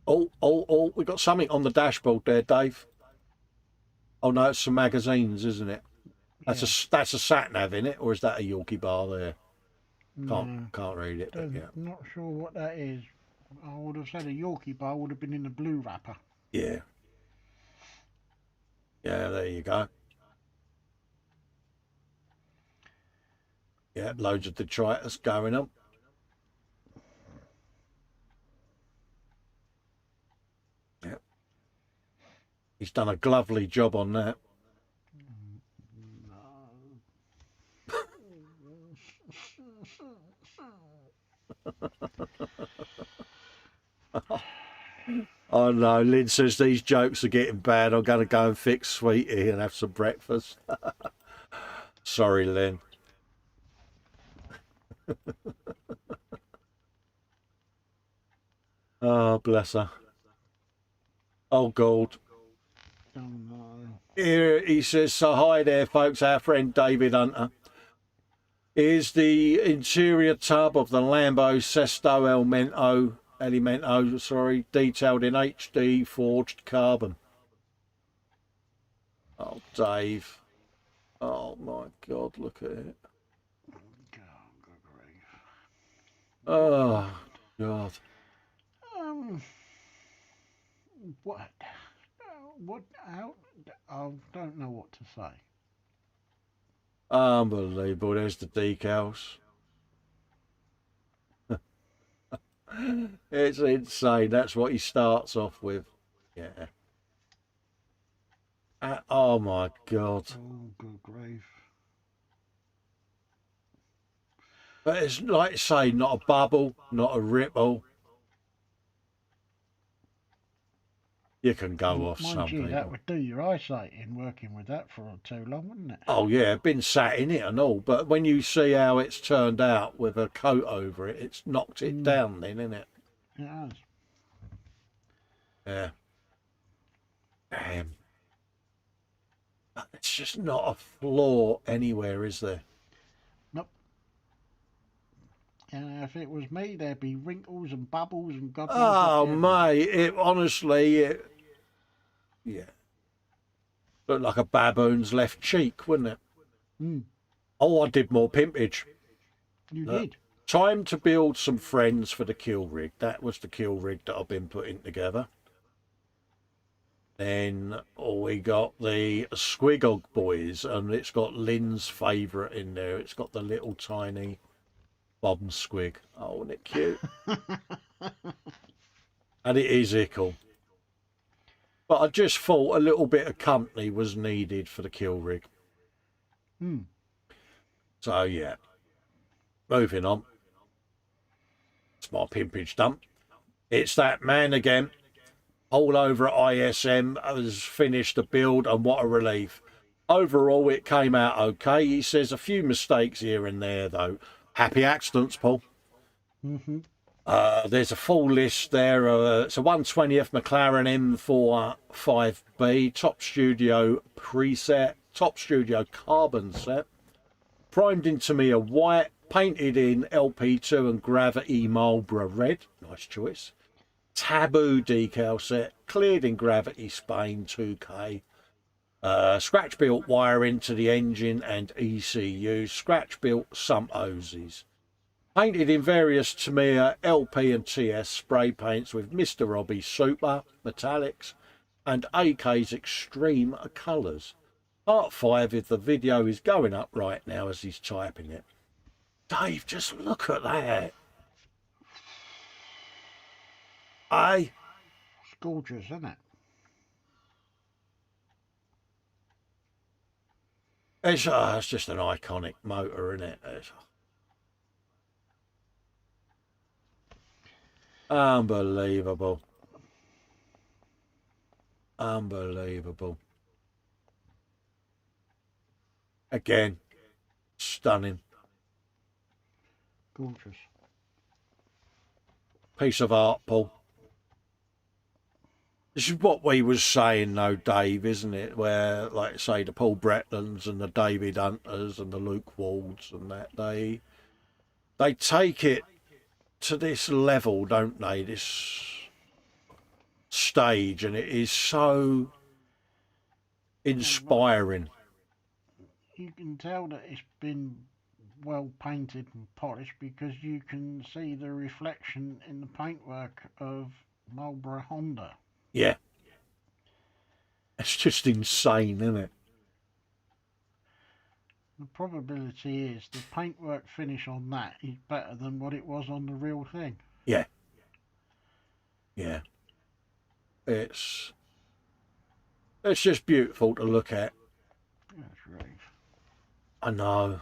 Oh, we got something on the dashboard there, Dave. Oh no, it's some magazines, isn't it? That's a sat nav in it, or is that a Yorkie bar there? Can't read it. But yeah. Not sure what that is. I would have said a Yorkie bar would have been in the blue wrapper. Yeah. Yeah, there you go. Yeah, loads of detritus going up. Yeah. He's done a lovely job on that. Oh no, Lynn says these jokes are getting bad. I'm going to go and fix Sweetie and have some breakfast. Sorry, Lynn. Oh, bless her. Oh, God. Oh no. Here he says, so hi there, folks. Our friend David Hunter. Here's the interior tub of the Lambo Sesto Elemento, detailed in HD forged carbon. Oh, Dave. Oh, my God, look at it. Oh, God. What? What? How? I don't know what to say. Unbelievable. There's the decals. It's insane. That's what he starts off with. Yeah. Oh my God. Oh, good grief. But it's like you say, not a bubble, not a ripple. You can go off Mind some you, people. that would do your eyesight in working with that for too long, wouldn't it? Oh yeah, been sat in it and all. But when you see how it's turned out with a coat over it, it's knocked it down then, isn't it? It has. Yeah. Damn. But it's just not a flaw anywhere, is there? Nope. And if it was me, there'd be wrinkles and bubbles and God knows Oh, what mate, yeah. Looked like a baboon's left cheek, wouldn't it? Oh, I did more pimpage. You did. Time to build some friends for the kill rig. That was the kill rig that I've been putting together. Then we got the Squigog boys, and it's got Lynn's favourite in there. It's got the little tiny Bob Squig. Oh, isn't it cute? And it is ickle. But I just thought a little bit of company was needed for the kill rig. So, yeah. Moving on. It's my pimpage dump. It's that man again. all over at ISM, has finished the build, and what a relief. Overall, it came out okay. He says a few mistakes here and there, though. Happy accidents, Paul. Mm-hmm. There's a full list there. It's a 120th McLaren M45B, top studio preset, top studio carbon set, primed in Tamiya white, painted in LP2 and Gravity Marlborough red. Nice choice. Taboo decal set, cleared in Gravity Spain 2K. Scratch built wire into the engine and ECU. Scratch built sump hoses. Painted in various Tamiya LP and TS spray paints with Mr. Robbie Super metallics and AK's extreme colours. Part 5 if the video is going up right now as he's typing it. Dave, just look at that. It's gorgeous, isn't it? It's just an iconic motor, isn't it? It's unbelievable. Unbelievable. Again, stunning. Gorgeous. Piece of art, Paul. This is what we was saying, though, Dave, isn't it? Where, like, say, the Paul Bretlands and the David Hunters and the Luke Walds and that, they take it to this level, don't they? This stage, and it is so inspiring. You can tell that it's been well painted and polished because you can see the reflection in the paintwork of Marlborough Honda. Yeah. It's just insane, isn't it? The probability is the paintwork finish on that is better than what it was on the real thing. Yeah. Yeah. It's just beautiful to look at. That's right. I know.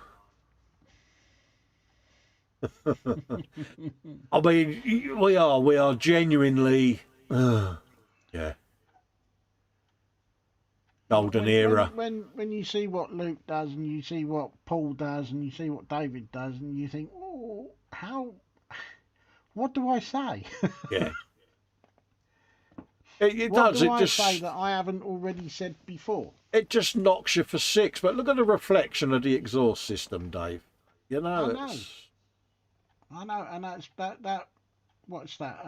I mean, we are genuinely, yeah. Golden era. When you see what Luke does and you see what Paul does and you see what David does and you think, oh, what do I say? Yeah. It what does. do It I just say that I haven't already said before? It just knocks you for 6. But look at the reflection of the exhaust system, Dave. You know, I know, and that's that. What's that?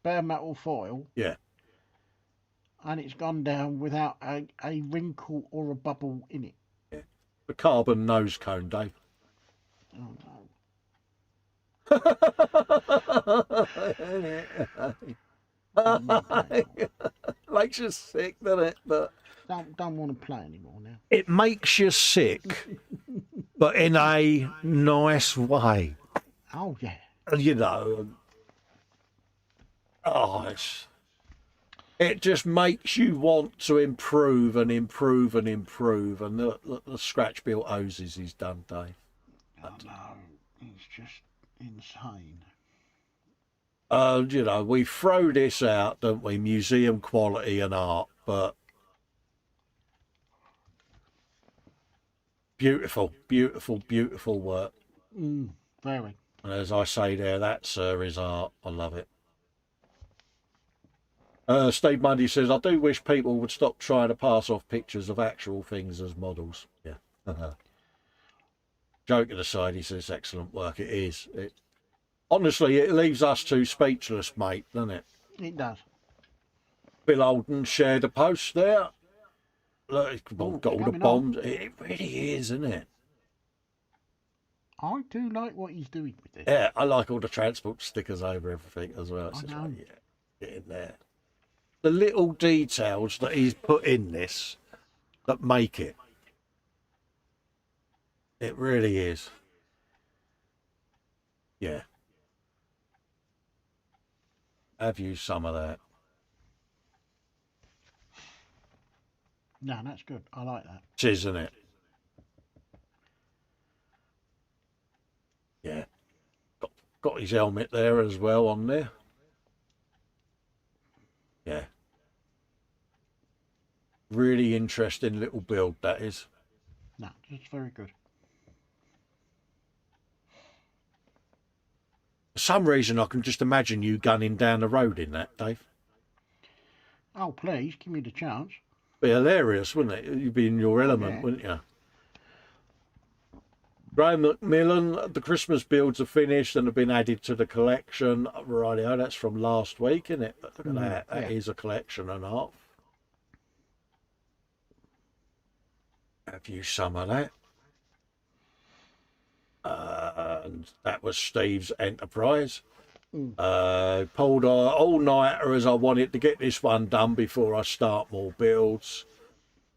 Bare metal foil. Yeah. And it's gone down without a wrinkle or a bubble in it. Yeah. The carbon nose cone, Dave. Oh no. Makes you sick, doesn't it? But don't want to play anymore now. it makes you sick, but in a nice way. Oh yeah. You know. It just makes you want to improve and improve and improve. And the scratch built hoses he's done, Dave. Oh no, it's just insane. You know, we throw this out, don't we? Museum quality and art, but beautiful, beautiful, beautiful work. Very. And as I say there, that, sir, is art. I love it. Steve Mundy says, I do wish people would stop trying to pass off pictures of actual things as models. Yeah. Joking aside, he says, excellent work. It is. Honestly, it leaves us two speechless, mate, doesn't it? It does. Bill Olden shared a post there. Look, it's got all the bombs. It really is, isn't it? I do like what he's doing with it. Yeah, I like all the transport stickers over everything as well. It's I just know. like, yeah, get in there. The little details that he's put in this that make it. It really is. Yeah. Have you some of that? No, that's good. I like that. It is, isn't it? Got his helmet there as well on there. Yeah. Really interesting little build, that is. No, it's very good. For some reason, I can just imagine you gunning down the road in that, Dave. Oh, please, give me the chance. Be hilarious, wouldn't it? You'd be in your element, yeah. wouldn't you? Graham McMillan, the Christmas builds are finished and have been added to the collection. Rightio, that's from last week, isn't it? But look at that. That is a collection and a half. Have you some of that? And that was Steve's Enterprise. Pulled all nighter as I wanted to get this one done before I start more builds.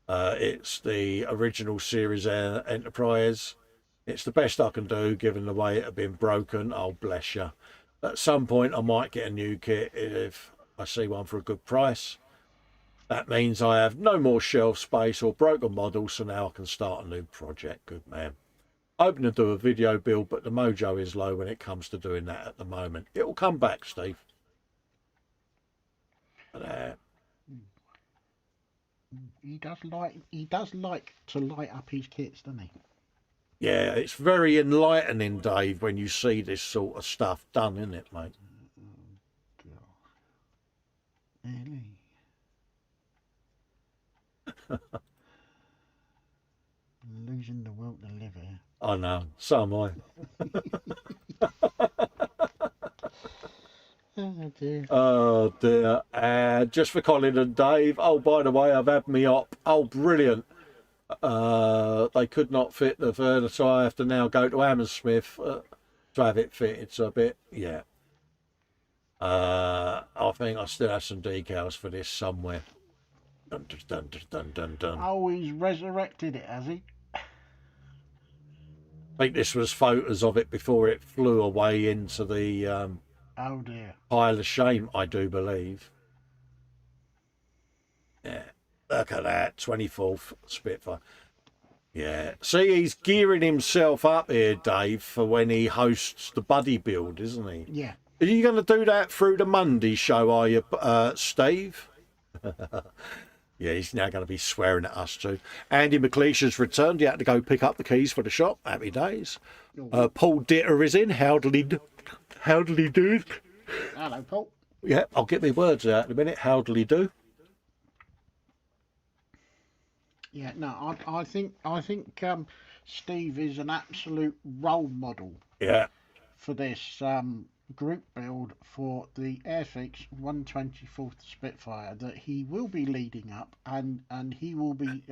It's the original series Enterprise. It's the best I can do given the way it had been broken. Oh, bless you. At some point I might get a new kit if I see one for a good price. That means I have no more shelf space or broken models, so now I can start a new project. Good man. Hoping to do a video build, but the mojo is low when it comes to doing that at the moment. It'll come back, Steve. But, he does like to light up his kits, doesn't he? yeah, it's very enlightening, Dave, when you see this sort of stuff done, isn't it, mate? Really? Losing the will to live here. I know, so am I. Oh dear. Oh dear. Just for Colin and Dave. Oh, by the way, I've had me op. Oh, brilliant. They could not fit the further, so I have to now go to Hammersmith to have it fitted. So a bit, yeah. I think I still have some decals for this somewhere. Dun, dun, dun, dun, dun, dun. Oh, he's resurrected it, has he? I think this was photos of it before it flew away into the Oh dear. pile of shame, I do believe. Yeah, look at that, 24th Spitfire. Yeah, see, he's gearing himself up here, Dave, for when he hosts the buddy build, isn't he? Yeah. Are you going to do that through the Monday show, are you, Steve? Yeah, he's now going to be swearing at us too. Andy McLeish has returned. He had to go pick up the keys for the shop. Happy days. Paul Ditter is in. Howdly do? Hello, Paul. Yeah, I'll get my words out in a minute. Howdly do? Yeah, no, I think Steve is an absolute role model. Yeah. For this group build for the Airfix 124th Spitfire that he will be leading up, and he will be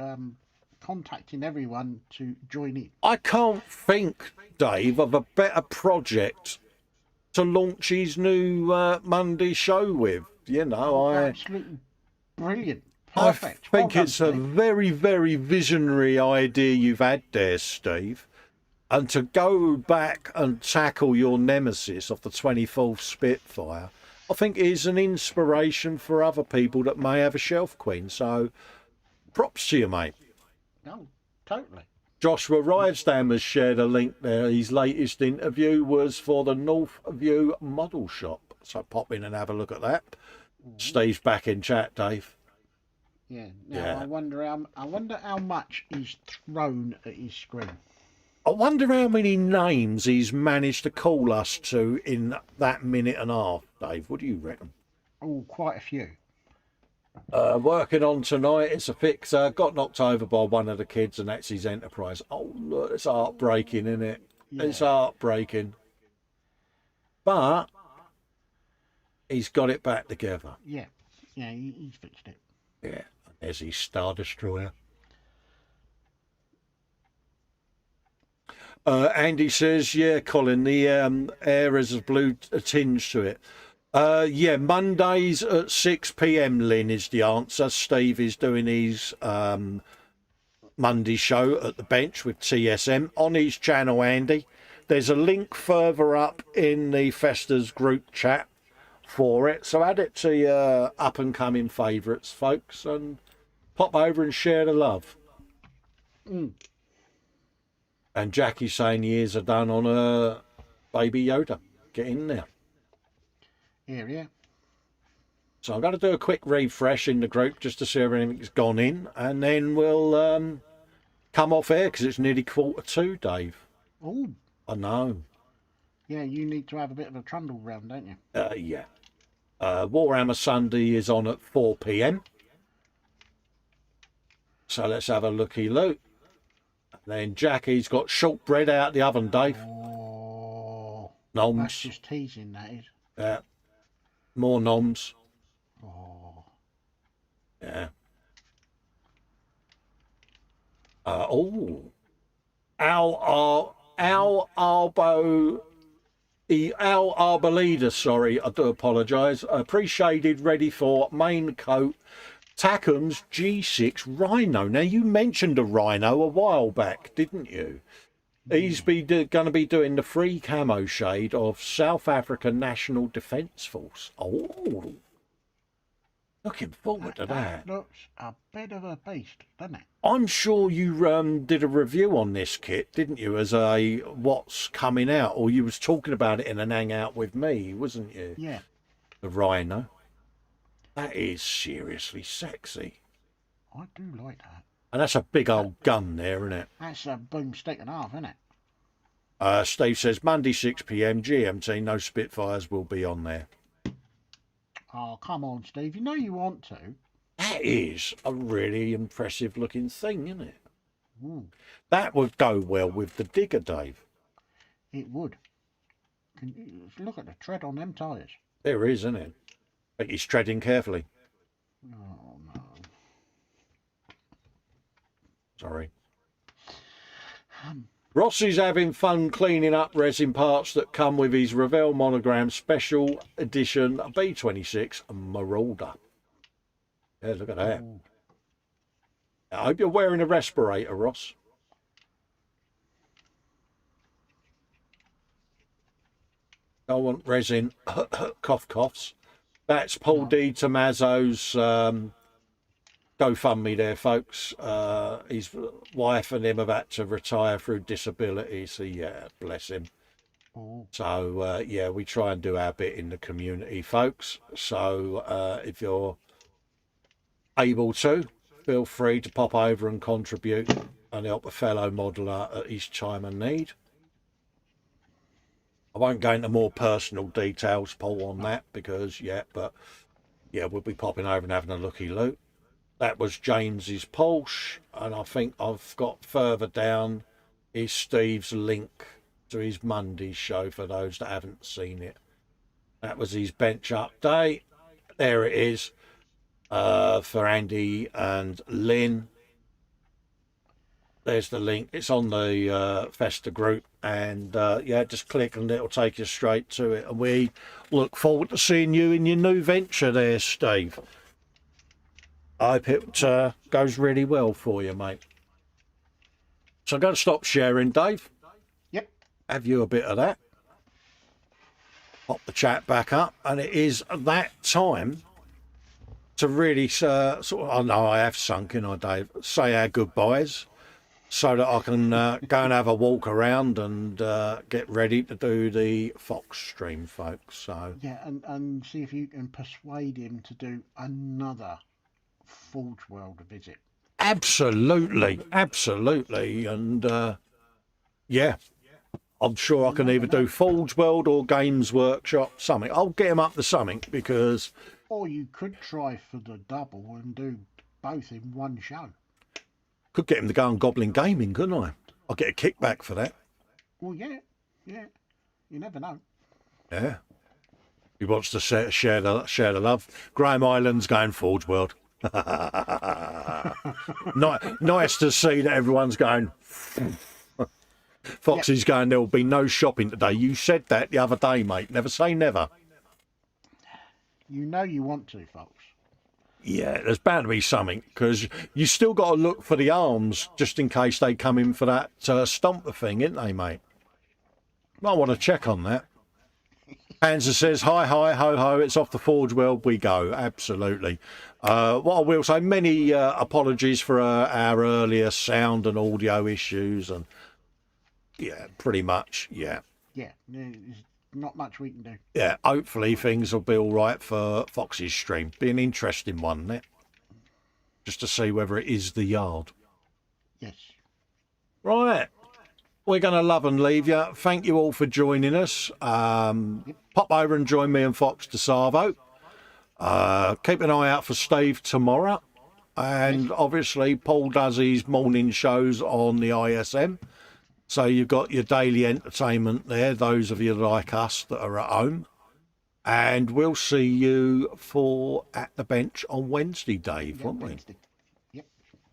contacting everyone to join in. I can't think, Dave, of a better project to launch his new Monday show with. You know, Absolutely brilliant. Perfect. I think it's a very, very visionary idea you've had there, Steve. And to go back and tackle your nemesis of the 24th Spitfire, I think is an inspiration for other people that may have a Shelf Queen. So, props to you, mate. No, totally. Joshua Rivesdam has shared a link there. His latest interview was for the Northview Model Shop. So pop in and have a look at that. Steve's back in chat, Dave. Yeah. Now I wonder how much he's thrown at his screen. I wonder how many names he's managed to call us to in that minute and a half, Dave. What do you reckon? Oh, quite a few. Working on tonight, it's a fixer. Got knocked over by one of the kids, and that's his Enterprise. Oh, look, it's heartbreaking, isn't it? Yeah. It's heartbreaking. But he's got it back together. Yeah. Yeah, he's fixed it. Yeah. There's his Star Destroyer. Andy says, yeah, Colin, the air has a blue tinge to it. Yeah, Mondays at 6 p.m, Lynn, is the answer. Steve is doing his Monday show at the bench with TSM on his channel, Andy. There's a link further up in the Festa's group chat for it. So add it to your up-and-coming favourites, folks, and pop over and share the love. And Jackie's saying the ears are done on a Baby Yoda. Get in there. Here. So I'm going to do a quick refresh in the group just to see if anything's gone in, and then we'll come off air because it's nearly 1:45, Dave. Oh. I know. Yeah, you need to have a bit of a trundle round, don't you? Yeah. Warhammer Sunday is on at 4 p.m. So let's have a looky-look. Then Jackie's got shortbread out the oven, Dave. Oh. Noms. That's just teasing, that is. Yeah. More noms. Oh. Yeah. Al Arboleda, sorry, I do apologise. Pre-shaded, ready for main coat. Tackham's G6 Rhino. Now, you mentioned a Rhino a while back, didn't you? He's going to be doing the free camo shade of South African National Defence Force. Oh, looking forward to that. Looks a bit of a beast, doesn't it? I'm sure you did a review on this kit, didn't you, as a what's coming out, or you was talking about it in an hangout with me, wasn't you? Yeah. The Rhino. That is seriously sexy. I do like that. And that's a big old gun there, isn't it? That's a boomstick and a half, isn't it? Steve says Monday 6 p.m. GMT, no Spitfires will be on there. Oh, come on, Steve. You know you want to. That is a really impressive looking thing, isn't it? Ooh, That would go well with the digger, Dave. it would. Can you look at the tread on them tyres? There is, isn't it? But he's treading carefully. Oh, no. Sorry. Ross is having fun cleaning up resin parts that come with his Revell Monogram Special Edition B26 Marauder. Yeah, look at that. Ooh. I hope you're wearing a respirator, Ross. I want resin. Coughs. That's Paul D. Tommaso's GoFundMe there, folks. His wife and him have had to retire through disability, so yeah, bless him. Oh. So yeah, we try and do our bit in the community, folks. So if you're able to, feel free to pop over and contribute and help a fellow modeller at his time of need. I won't go into more personal details, Paul, on that because but yeah, we'll be popping over and having a looky-loo. That was James's Porsche, and I think I've got further down is Steve's link to his Monday show for those that haven't seen it. That was his bench update. There it is for Andy and Lynn. There's the link. It's on the Festa group, and yeah, just click and it'll take you straight to it. And we look forward to seeing you in your new venture there, Steve. I hope it goes really well for you, mate. So I'm going to stop sharing, Dave. Yep. Have you a bit of that. Pop the chat back up, and it is that time to really sort of, I know I have sunk in, Dave, say our goodbyes so that I can go and have a walk around and get ready to do the Fox stream, folks. So Yeah, and see if you can persuade him to do another Forge World visit. absolutely, and yeah, I'm sure I can either do Forge World or Games Workshop, something. I'll get him up to something because... Or you could try for the double and do both in one show. Could get him to go on Goblin Gaming, couldn't I? I'll get a kickback for that. Well, yeah. You never know. Yeah. He wants to share the love. Graham Island's going Forge World. Nice to see that everyone's going. Foxy's going, there will be no shopping today. You said that the other day, mate. Never say never. You know you want to, folks. Yeah, there's bound to be something, because you still got to look for the arms just in case they come in for that stomper thing, ain't they, mate? I want to check on that. Hansa says, hi, ho, ho, it's off the Forge World we go. Absolutely. What I will say, many apologies for our earlier sound and audio issues, and yeah, pretty much, yeah. Yeah, not much we can do. Yeah, hopefully things will be all right for Fox's stream. Be an interesting one, isn't it? Just to see whether it is the yard. Yes. Right. We're going to love and leave you. Thank you all for joining us. Pop over and join me and Fox to Savo. Keep an eye out for Steve tomorrow. And obviously, Paul does his morning shows on the ISM. So you've got your daily entertainment there, those of you like us that are at home. And we'll see you for At the Bench on Wednesday, Dave, won't we? Yep.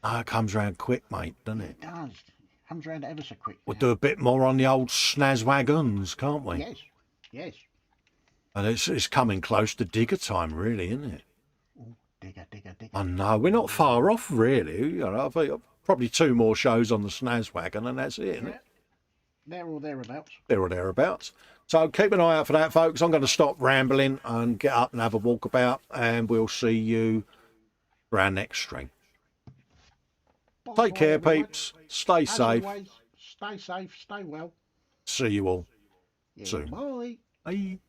It comes round quick, mate, doesn't it? It does. Comes round ever so quick. We'll do a bit more on the old snaz wagons, can't we? Yes. Yes. And it's coming close to digger time, really, isn't it? Digger. I know, we're not far off, really. You know, I think probably 2 more shows on the snaz wagon, and that's it, isn't it? There or thereabouts. There or thereabouts. So keep an eye out for that, folks. I'm going to stop rambling and get up and have a walkabout, and we'll see you for our next stream. Take care, everyone. peeps. Stay As safe. always, stay safe, stay well. See you all Yeah, soon. bye. Bye.